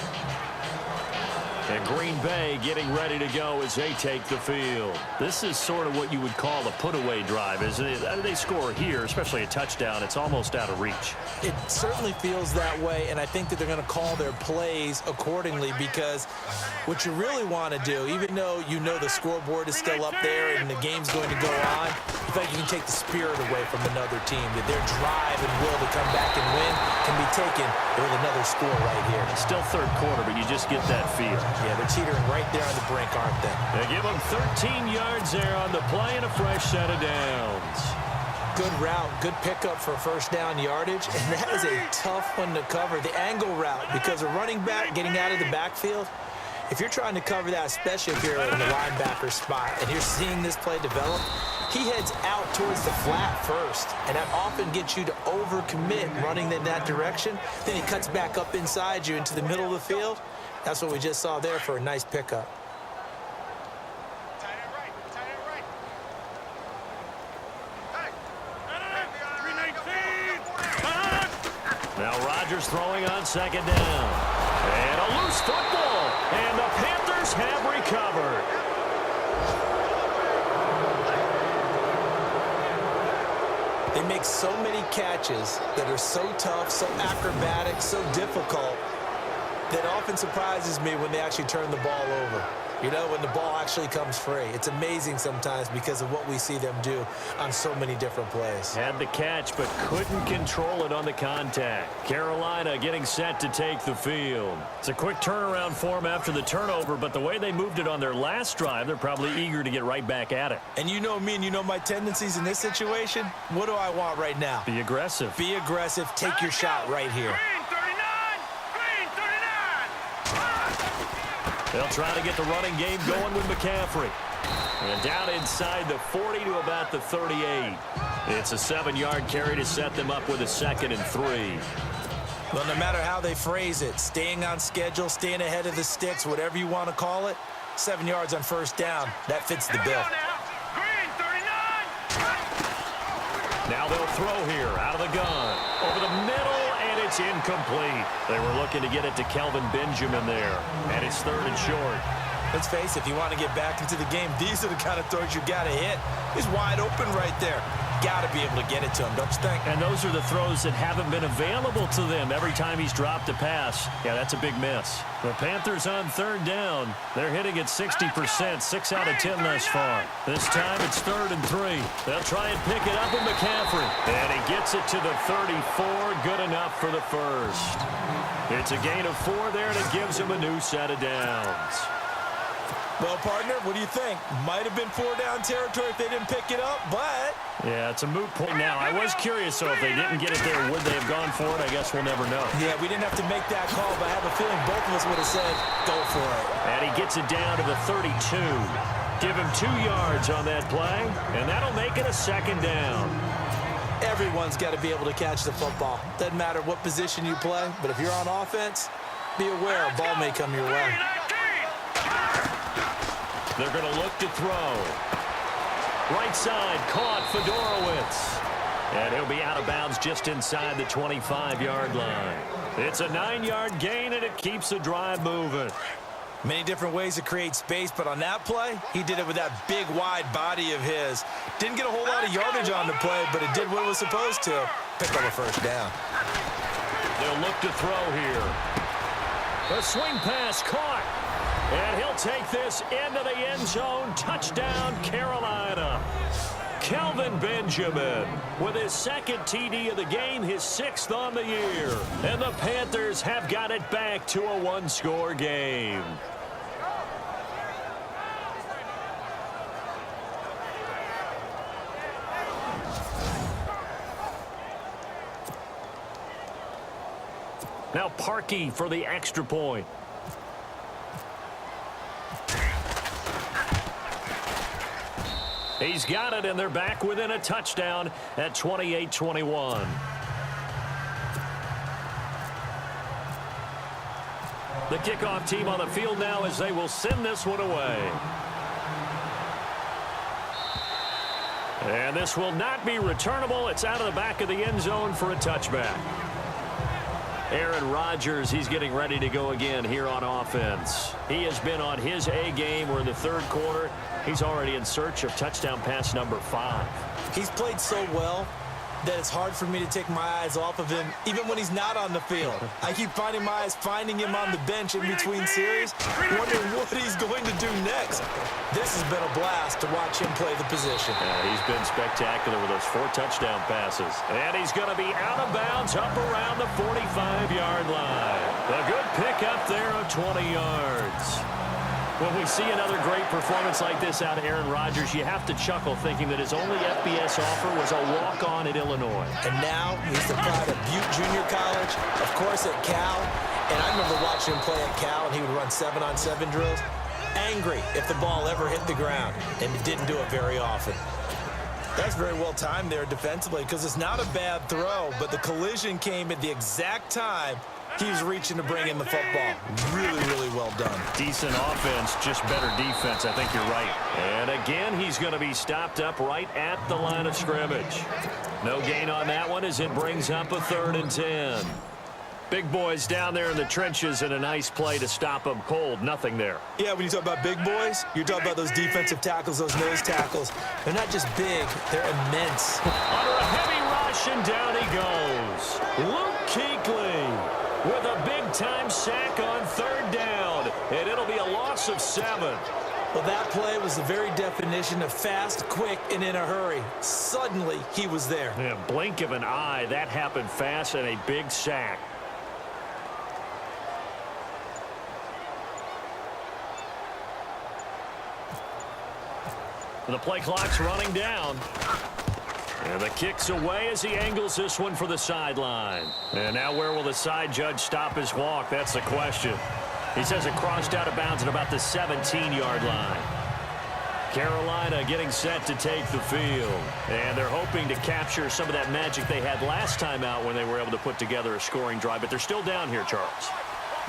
And Green Bay getting ready to go as they take the field. This is sort of what you would call a put-away drive, isn't it? They score here, especially a touchdown. It's almost out of reach. It certainly feels that way, and I think that they're going to call their plays accordingly because what you really want to do, even though you know the scoreboard is still up there and the game's going to go on, if you think you can take the spirit away from another team, that their drive and will to come back and win can be taken with another score right here. Still third quarter, but you just get that feel. Yeah, they're teetering right there on the brink, aren't they? They give them 13 yards there on the play and a fresh set of downs. Good route, good pickup for first down yardage, and that is a tough one to cover. The angle route, because a running back getting out of the backfield, if you're trying to cover that, especially if you're in the linebacker spot and you're seeing this play develop, he heads out towards the flat first, and that often gets you to overcommit running in that direction. Then he cuts back up inside you into the middle of the field. That's what we just saw there for a nice pickup. Now Rodgers throwing on second down. And a loose football. And the Panthers have recovered. They make so many catches that are so tough, so acrobatic, so difficult, that often surprises me when they actually turn the ball over. You know, when the ball actually comes free. It's amazing sometimes because of what we see them do on so many different plays. Had the catch, but couldn't control it on the contact. Carolina getting set to take the field. It's a quick turnaround for them after the turnover, but the way they moved it on their last drive, they're probably eager to get right back at it. And you know me and you know my tendencies in this situation. What do I want right now? Be aggressive. Be aggressive. Take your shot right here. They'll try to get the running game going with McCaffrey. And down inside the 40 to about the 38. It's a 7-yard carry to set them up with a 2nd and 3. Well, no matter how they phrase it, staying on schedule, staying ahead of the sticks, whatever you want to call it, 7 yards on first down, that fits the bill. Now they'll throw here out of the gun. Over the middle, and it's incomplete. They were looking to get it to Kelvin Benjamin there. And it's 3rd and short. Let's face it, if you want to get back into the game, these are the kind of throws you got to hit. He's wide open right there. Got to be able to get it to him, don't you think? And those are the throws that haven't been available to them every time he's dropped a pass. Yeah, that's a big miss. The Panthers on 3rd down. They're hitting at 60%, 6 out of 10 thus far. This time it's 3rd and 3. They'll try and pick it up with McCaffrey. And he gets it to the 34. Good enough for the first. It's a gain of 4 there, and it gives him a new set of downs. Well, partner, what do you think? Might have been 4-down territory if they didn't pick it up, but... Yeah, it's a moot point now. I was curious, so if they didn't get it there, would they have gone for it? I guess we'll never know. Yeah, we didn't have to make that call, but I have a feeling both of us would have said, go for it. And he gets it down to the 32. Give him 2 yards on that play, and that'll make it a 2nd down. Everyone's got to be able to catch the football. Doesn't matter what position you play, but if you're on offense, be aware a ball may come your way. They're going to look to throw. Right side, caught Fedorowicz. And he'll be out of bounds just inside the 25-yard line. It's a 9-yard gain, and it keeps the drive moving. Many different ways to create space, but on that play, he did it with that big, wide body of his. Didn't get a whole lot of yardage on the play, but it did what it was supposed to. Pick up a first down. They'll look to throw here. A swing pass caught. And he'll take this into the end zone. Touchdown, Carolina. Kelvin Benjamin with his 2nd TD of the game, his 6th on the year. And the Panthers have got it back to a 1-score game. Now Parkey for the extra point. He's got it, and they're back within a touchdown at 28-21. The kickoff team on the field now as they will send this one away. And this will not be returnable. It's out of the back of the end zone for a touchback. Aaron Rodgers, he's getting ready to go again here on offense. He has been on his A game. We're in the 3rd quarter. He's already in search of touchdown pass number 5. He's played so well that it's hard for me to take my eyes off of him, even when he's not on the field. I keep finding my eyes finding him on the bench in between series, wondering what he's going to do next. This has been a blast to watch him play the position. Yeah, he's been spectacular with those 4 touchdown passes. And he's going to be out of bounds up around the 45-yard line. A good pickup there of 20 yards. When we see another great performance like this out of Aaron Rodgers, you have to chuckle thinking that his only FBS offer was a walk-on at Illinois. And now he's the pride of Butte Junior College, of course at Cal. And I remember watching him play at Cal, and he would run 7-on-7 drills. Angry if the ball ever hit the ground, and he didn't do it very often. That's very well timed there defensively, because it's not a bad throw, but the collision came at the exact time he was reaching to bring in the football. Really, really well done. Decent offense, just better defense. I think you're right. And again, he's going to be stopped up right at the line of scrimmage. No gain on that one as it brings up a 3rd and 10. Big boys down there in the trenches, and a nice play to stop them cold. Nothing there. Yeah, when you talk about big boys, you're talking about those defensive tackles, those nose tackles. They're not just big, they're immense. Under a heavy rush, and down he goes. Luke Kuechly with a big-time sack on 3rd down, and it'll be a loss of 7. Well, that play was the very definition of fast, quick, and in a hurry. Suddenly, he was there. Yeah, blink of an eye, that happened fast, and a big sack. The play clock's running down. And the kick's away as he angles this one for the sideline. And now where will the side judge stop his walk? That's the question. He says it crossed out of bounds at about the 17-yard line. Carolina getting set to take the field. And they're hoping to capture some of that magic they had last time out when they were able to put together a scoring drive. But they're still down here, Charles.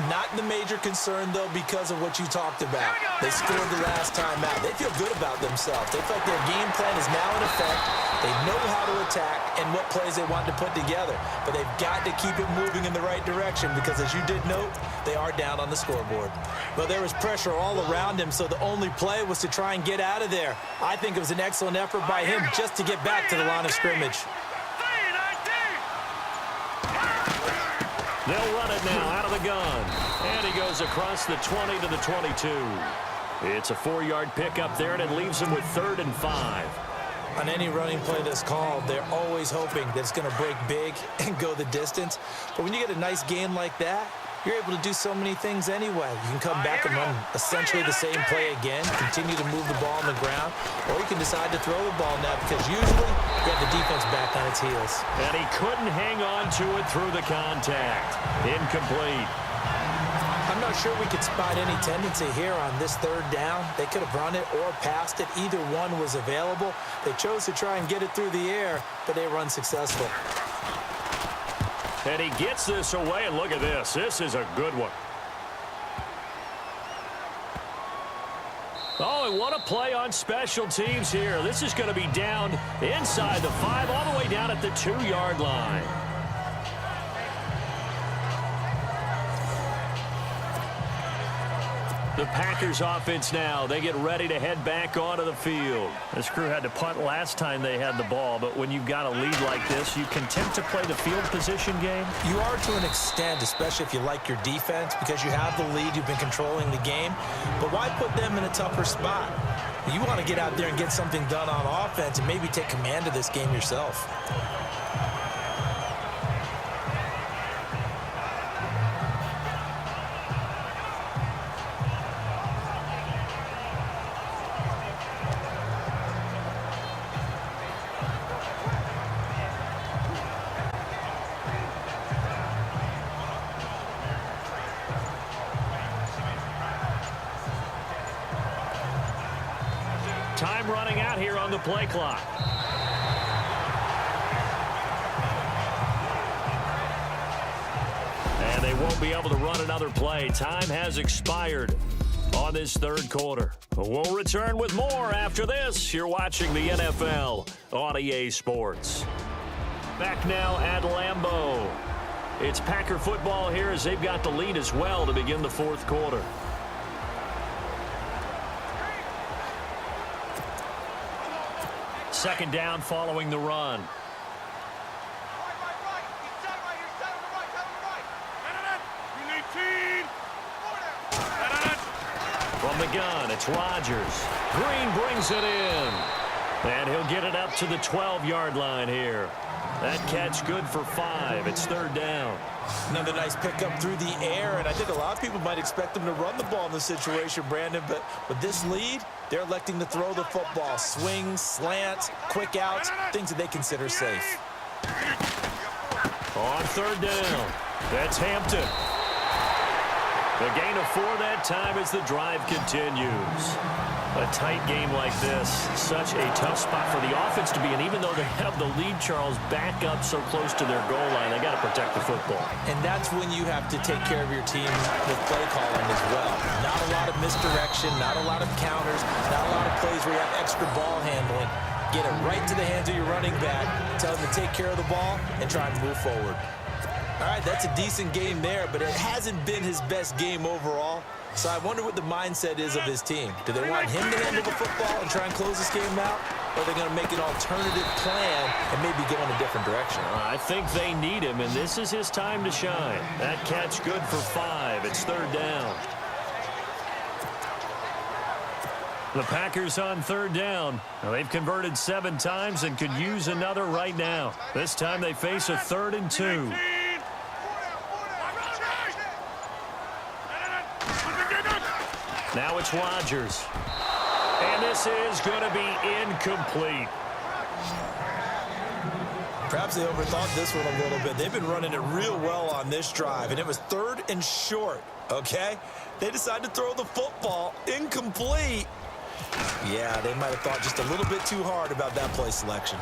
Not the major concern, though, because of what you talked about. They scored the last time out. They feel good about themselves. They feel like their game plan is now in effect. They know how to attack and what plays they want to put together. But they've got to keep it moving in the right direction because, as you did note, they are down on the scoreboard. Well, there was pressure all around him, so the only play was to try and get out of there. I think it was an excellent effort by him just to get back to the line of scrimmage. They'll run it now out of the gun. And he goes across the 20 to the 22. It's a 4-yard pickup there, and it leaves him with 3rd and 5. On any running play that's called, they're always hoping that it's going to break big and go the distance. But when you get a nice gain like that, you're able to do so many things anyway. You can come back and run essentially the same play again, continue to move the ball on the ground, or you can decide to throw the ball now because usually you have the defense back on its heels. And he couldn't hang on to it through the contact. Incomplete. I'm not sure we could spot any tendency here on this 3rd down. They could have run it or passed it. Either one was available. They chose to try and get it through the air, but they were unsuccessful. And he gets this away, and look at this. This is a good one. Oh, and what a play on special teams here. This is going to be down inside the 5, all the way down at the 2-yard line. The Packers offense now, they get ready to head back onto the field. This crew had to punt last time they had the ball, but when you've got a lead like this, you content to play the field position game? You are to an extent, especially if you like your defense, because you have the lead, you've been controlling the game. But why put them in a tougher spot? You want to get out there and get something done on offense and maybe take command of this game yourself. Time running out here on the play clock. And they won't be able to run another play. Time has expired on this 3rd quarter. We'll return with more after this. You're watching the NFL on EA Sports. Back now at Lambeau. It's Packer football here as they've got the lead as well to begin the 4th quarter. Second down following the run. From the gun, it's Rodgers. Green brings it in. And he'll get it up to the 12-yard line here. That catch good for 5. It's third down. Another nice pickup through the air, and I think a lot of people might expect them to run the ball in this situation, Brandon, but with this lead, they're electing to throw the football. Swings, slants, quick outs, things that they consider safe. On third down, that's Hampton. The gain of 4 that time as the drive continues. A tight game like this, such a tough spot for the offense to be in. Even though they have the lead, Charles, back up so close to their goal line, they got to protect the football. And that's when you have to take care of your team with play calling as well. Not a lot of misdirection, not a lot of counters, not a lot of plays where you have extra ball handling. Get it right to the hands of your running back, tell them to take care of the ball, and try and move forward. All right, that's a decent game there, but it hasn't been his best game overall. So I wonder what the mindset is of his team. Do they want him to handle the football and try and close this game out? Or are they going to make an alternative plan and maybe go in a different direction? I think they need him, and this is his time to shine. That catch good for 5. It's third down. The Packers on third down. Now, they've converted 7 times and could use another right now. This time they face a 3rd and 2. Now it's Rodgers. And this is going to be incomplete. Perhaps they overthought this one a little bit. They've been running it real well on this drive, and it was 3rd and short, okay? They decided to throw the football incomplete. Yeah, they might have thought just a little bit too hard about that play selection.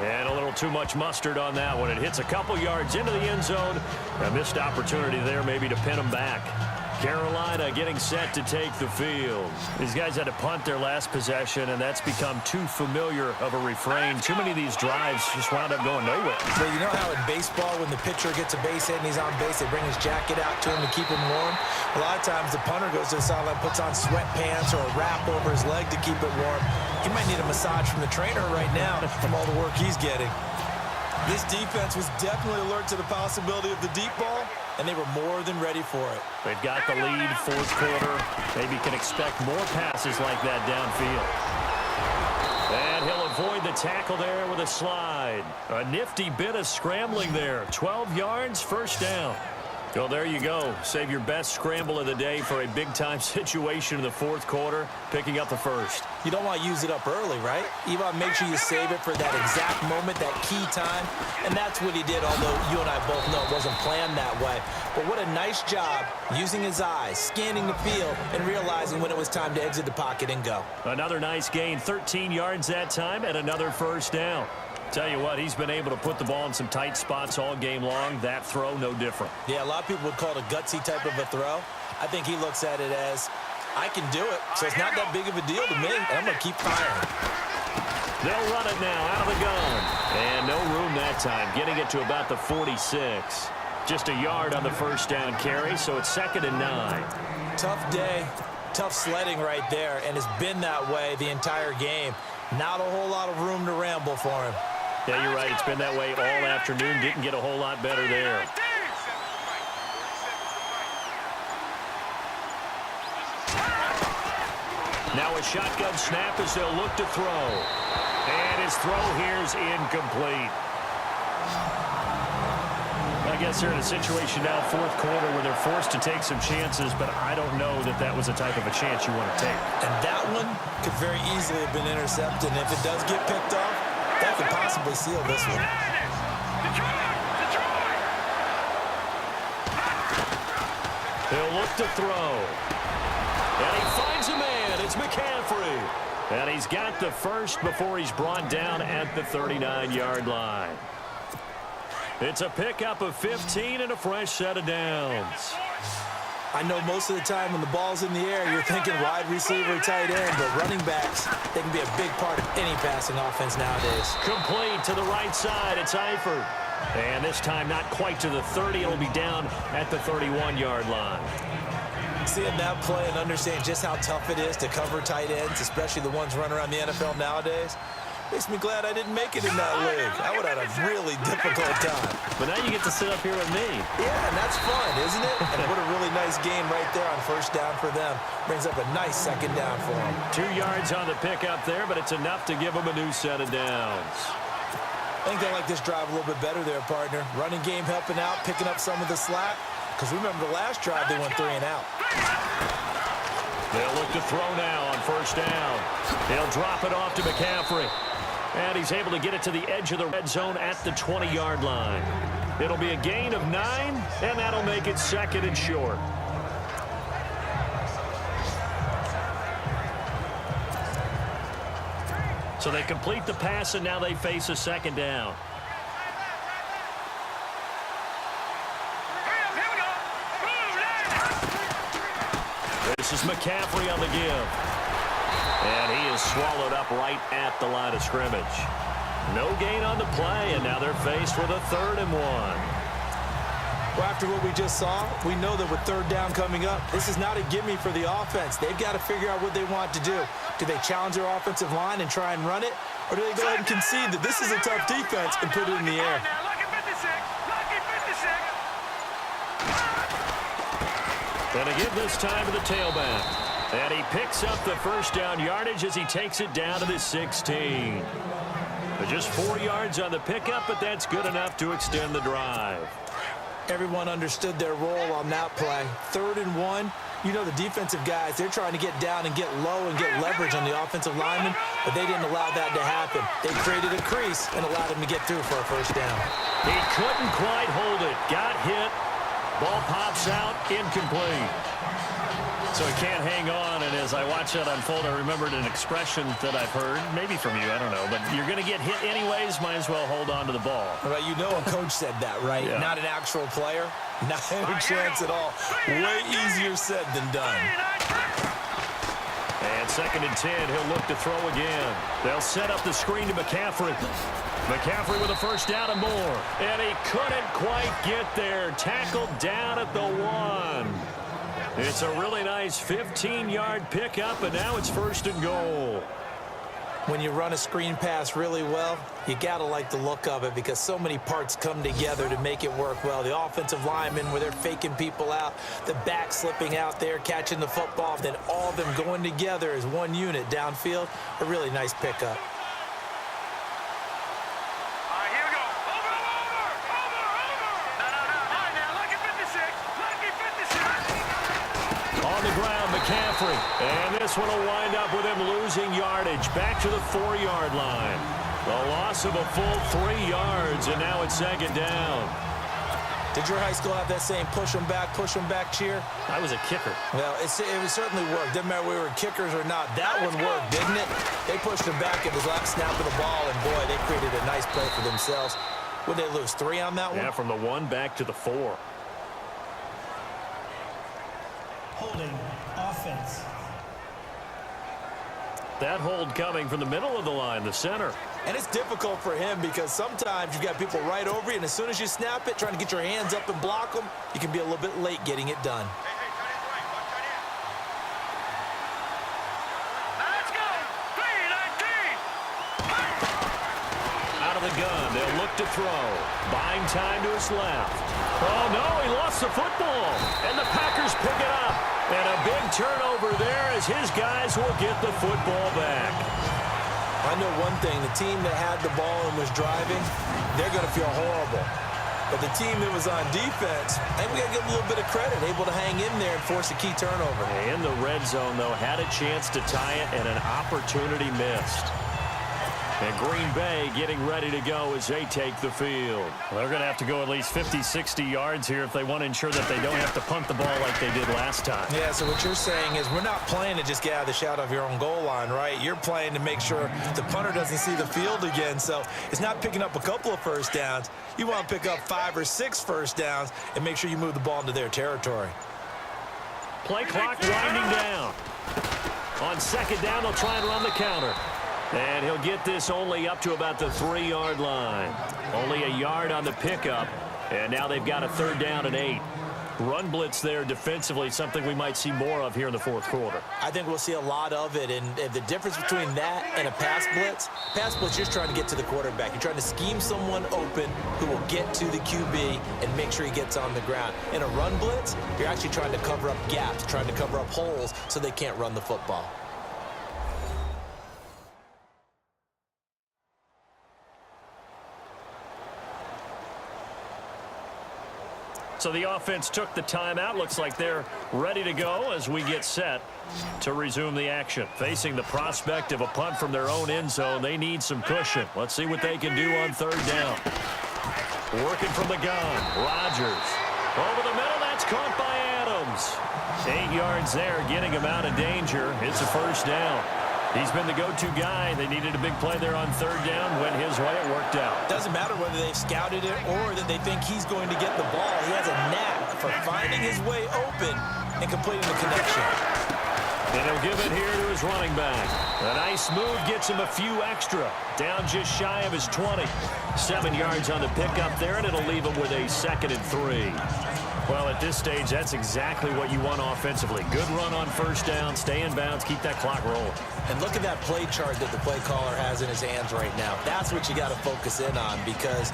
And a little too much mustard on that one. It hits a couple yards into the end zone. A missed opportunity there maybe to pin them back. Carolina getting set to take the field. These guys had to punt their last possession, and that's become too familiar of a refrain. Too many of these drives just wound up going nowhere. So you know how in baseball, when the pitcher gets a base hit and he's on base, they bring his jacket out to him to keep him warm? A lot of times the punter goes to the sideline, puts on sweatpants or a wrap over his leg to keep it warm. He might need a massage from the trainer right now from all the work he's getting. This defense was definitely alert to the possibility of the deep ball, and they were more than ready for it. They've got the lead, fourth quarter. Maybe can expect more passes like that downfield. And he'll avoid the tackle there with a slide. A nifty bit of scrambling there. 12 yards, first down. Well, there you go. Save your best scramble of the day for a big-time situation in the fourth quarter, picking up the first. You don't want to use it up early, right? You want to make sure you save it for that exact moment, that key time. And that's what he did, although you and I both know it wasn't planned that way. But what a nice job using his eyes, scanning the field, and realizing when it was time to exit the pocket and go. Another nice gain, 13 yards that time, and another first down. Tell you what, he's been able to put the ball in some tight spots all game long. That throw, no different. Yeah, a lot of people would call it a gutsy type of a throw. I think he looks at it as, I can do it, so it's not that big of a deal to me, and I'm going to keep firing. They'll run it now out of the gun. And no room that time, getting it to about the 46. Just a yard on the first down carry, so it's 2nd and 9. Tough day, tough sledding right there, and it's been that way the entire game. Not a whole lot of room to ramble for him. Yeah, you're right. It's been that way all afternoon. Didn't get a whole lot better there. Now a shotgun snap as they'll look to throw. And his throw here is incomplete. I guess they're in a situation now, fourth quarter, where they're forced to take some chances, but I don't know that that was the type of a chance you want to take. And that one could very easily have been intercepted. And if it does get picked off, that could possibly seal this one. He'll look to throw. And he finds a man. It's McCaffrey. And he's got the first before he's brought down at the 39-yard line. It's a pickup of 15 and a fresh set of downs. I know most of the time when the ball's in the air, you're thinking wide receiver, tight end, but running backs, they can be a big part of any passing offense nowadays. Complete to the right side. It's Eifert. And this time not quite to the 30. It'll be down at the 31-yard line. Seeing that play and understanding just how tough it is to cover tight ends, especially the ones running around the NFL nowadays, Makes me glad I didn't make it in that league. I would have had a really difficult time. But now you get to sit up here with me. Yeah, and that's fun, isn't it? And what a really nice game right there on first down for them. Brings up a nice second down for them. 2 yards on the pickup there, but it's enough to give them a new set of downs. I think they like this drive a little bit better there, partner. Running game helping out, picking up some of the slack. Because remember the last drive, they went 3 and out. They'll look to throw now on first down. They'll drop it off to McCaffrey. And he's able to get it to the edge of the red zone at the 20-yard line. It'll be a gain of 9, and that'll make it 2nd and short. So they complete the pass, and now they face a 2nd down. This is McCaffrey on the give. And he is swallowed up right at the line of scrimmage. No gain on the play, and now they're faced with a 3rd and 1. Well, after what we just saw, we know that with 3rd down coming up, this is not a gimme for the offense. They've got to figure out what they want to do. Do they challenge their offensive line and try and run it? Or do they go ahead and concede that this is a tough defense and put it in the air? And again this time to the tailback. And he picks up the first down yardage as he takes it down to the 16. But just 4 yards on the pickup, but that's good enough to extend the drive. Everyone understood their role on that play. 3rd and 1. You know the defensive guys, they're trying to get down and get low and get leverage on the offensive lineman, but they didn't allow that to happen. They created a crease and allowed him to get through for a first down. He couldn't quite hold it. Got hit. Ball pops out, incomplete. So he can't hang on, and as I watch that unfold, I remembered an expression that I've heard, maybe from you, I don't know, but you're going to get hit anyways, might as well hold on to the ball. Well, you know a coach said that, right? Yeah. Not an actual player. Not any chance at all. Way easier said than done. And 2nd and 10, he'll look to throw again. They'll set up the screen to McCaffrey. McCaffrey with a first down and more. And he couldn't quite get there. Tackled down at the 1. It's a really nice 15-yard pickup, and now it's 1st and goal. When you run a screen pass really well, you got to like the look of it because so many parts come together to make it work well. The offensive linemen, where they're faking people out, the back slipping out there, catching the football, then all of them going together as one unit downfield. A really nice pickup. McCaffrey, and this one will wind up with him losing yardage back to the 4-yard line. The loss of a full 3 yards, and now it's 2nd down. Did your high school have that same push them back cheer? I was a kicker. Well, it certainly worked. Didn't matter if we were kickers or not. That one worked, didn't it? They pushed him back at the last snap of the ball, and boy, they created a nice play for themselves. Would they lose 3 on that one? Yeah, from the 1 back to the 4. Holding offense. That hold coming from the middle of the line, the center. And it's difficult for him because sometimes you've got people right over you, and as soon as you snap it, trying to get your hands up and block them, you can be a little bit late getting it done. Out of the gun, they'll look to throw. Buying time to his left. Oh, no, he lost the football. And the Packers pick it up. And a big turnover there as his guys will get the football back. I know one thing. The team that had the ball and was driving, they're going to feel horrible. But the team that was on defense, I think we got to give them a little bit of credit, able to hang in there and force a key turnover. In the red zone, though, had a chance to tie it and an opportunity missed. And Green Bay getting ready to go as they take the field. Well, they're going to have to go at least 50, 60 yards here if they want to ensure that they don't have to punt the ball like they did last time. Yeah, so what you're saying is we're not playing to just get out of the shadow of your own goal line, right? You're playing to make sure the punter doesn't see the field again. So it's not picking up a couple of first downs. You want to pick up 5 or 6 first downs and make sure you move the ball into their territory. Play clock winding down. On 2nd down, they'll try and run the counter. And he'll get this only up to about the 3-yard line. Only a yard on the pickup. And now they've got a 3rd down and 8. Run blitz there defensively, something we might see more of here in the fourth quarter. I think we'll see a lot of it, and the difference between that and a pass blitz, you're just trying to get to the quarterback. You're trying to scheme someone open who will get to the QB and make sure he gets on the ground. In a run blitz, you're actually trying to cover up gaps, trying to cover up holes so they can't run the football. So the offense took the timeout. Looks like they're ready to go as we get set to resume the action. Facing the prospect of a punt from their own end zone, they need some cushion. Let's see what they can do on third down. Working from the gun, Rodgers. Over the middle, that's caught by Adams. 8 yards there, getting him out of danger. It's a first down. He's been the go-to guy. They needed a big play there on third down. Went his way. It worked out. Doesn't matter whether they've scouted it or that they think he's going to get the ball. He has a knack for finding his way open and completing the connection. And he'll give it here to his running back. A nice move gets him a few extra. Down just shy of his 20. 7 yards on the pickup there, and it'll leave him with a 2nd and 3. Well, at this stage, that's exactly what you want offensively. Good run on first down, stay in bounds, keep that clock rolling. And look at that play chart that the play caller has in his hands right now. That's what you got to focus in on, because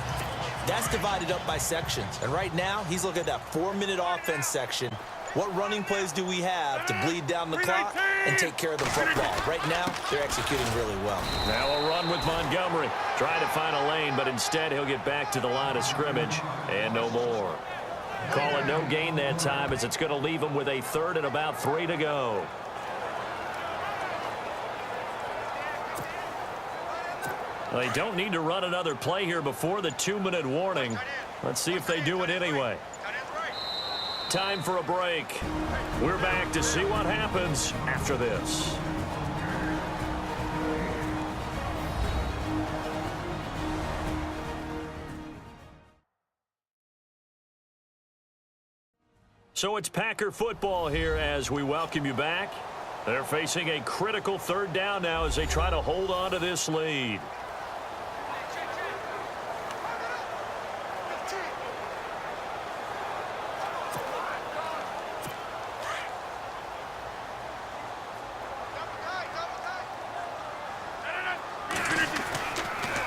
that's divided up by sections. And right now, he's looking at that 4-minute offense section. What running plays do we have to bleed down the clock and take care of the football? Right now, they're executing really well. Now a run with Montgomery. Trying to find a lane, but instead he'll get back to the line of scrimmage and no more. Call it no gain that time, as it's going to leave him with a 3rd and about 3 to go. They don't need to run another play here before the 2-minute warning. Let's see if they do it anyway. Time for a break. We're back to see what happens after this. So it's Packer football here as we welcome you back. They're facing a critical 3rd down now as they try to hold on to this lead.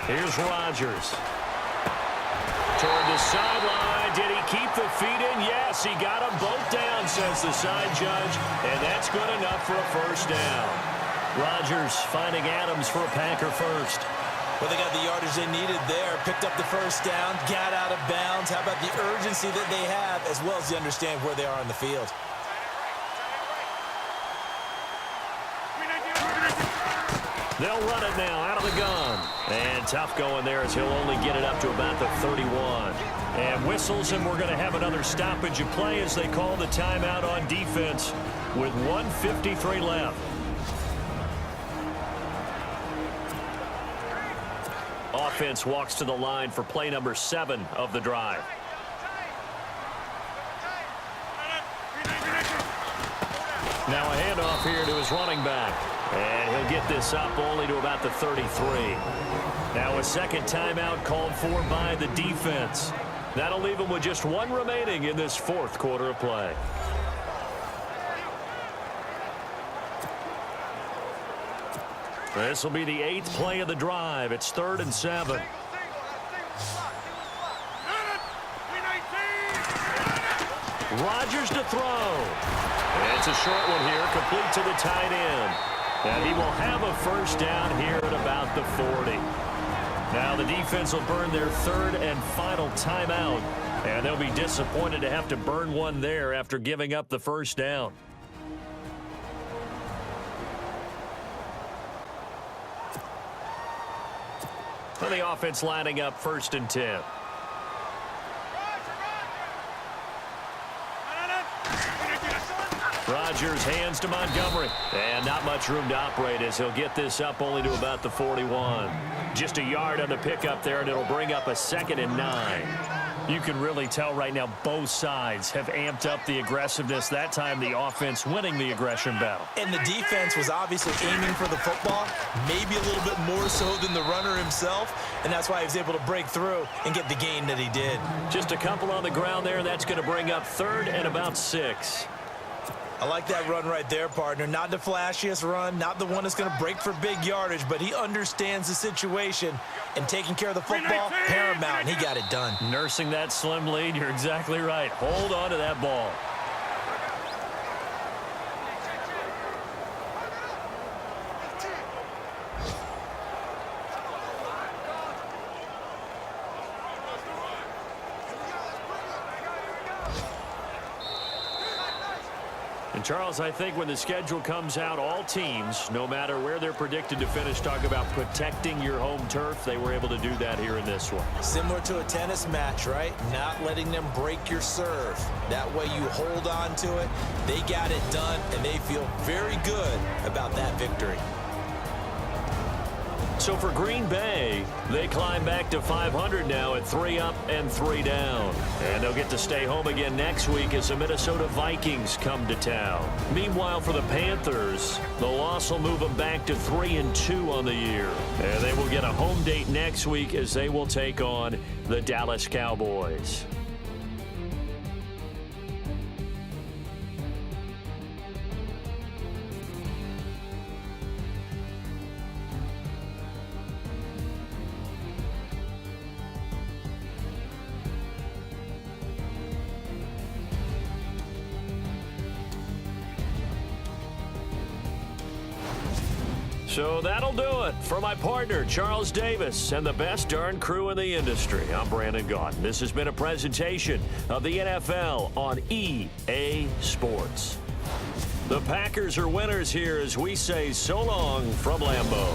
Here's Rodgers. Toward the sideline. Did he keep the feet in? Yes, he got them both down, says the side judge. And that's good enough for a first down. Rodgers finding Adams for a Packer first. Well, they got the yardage they needed there. Picked up the first down. Got out of bounds. How about the urgency that they have, as well as they understand where they are on the field? They'll run it now out of the gun. And tough going there as he'll only get it up to about the 31. And whistles, and we're going to have another stoppage of play as they call the timeout on defense with 1:53 left. Offense walks to the line for play number 7 of the drive. Now a handoff here to his running back. And he'll get this up only to about the 33. Now a second timeout called for by the defense. That'll leave him with just 1 remaining in this 4th quarter of play. This will be the 8th play of the drive. It's 3rd and 7. Rodgers to throw. It's a short one here, complete to the tight end. And he will have a first down here at about the 40. Now the defense will burn their 3rd and final timeout. And they'll be disappointed to have to burn one there after giving up the first down. And the offense lining up 1st and 10. Rodgers hands to Montgomery. And not much room to operate as he'll get this up only to about the 41. Just a yard on the pickup there, and it'll bring up a 2nd and 9. You can really tell right now both sides have amped up the aggressiveness. That time the offense winning the aggression battle. And the defense was obviously aiming for the football, maybe a little bit more so than the runner himself, and that's why he was able to break through and get the gain that he did. Just a couple on the ground there. That's going to bring up 3rd and about 6. I like that run right there, partner. Not the flashiest run, not the one that's going to break for big yardage, but he understands the situation, and taking care of the football, paramount, and he got it done. Nursing that slim lead, you're exactly right. Hold on to that ball. And Charles, I think when the schedule comes out, all teams, no matter where they're predicted to finish, talk about protecting your home turf. They were able to do that here in this one. Similar to a tennis match, right? Not letting them break your serve. That way you hold on to it. They got it done, and they feel very good about that victory. So for Green Bay, they climb back to 500 now at 3 up and 3 down. And they'll get to stay home again next week as the Minnesota Vikings come to town. Meanwhile, for the Panthers, the loss will move them back to 3-2 on the year. And they will get a home date next week as they will take on the Dallas Cowboys. So that'll do it for my partner, Charles Davis, and the best darn crew in the industry. I'm Brandon Gaudin. This has been a presentation of the NFL on EA Sports. The Packers are winners here as we say so long from Lambeau.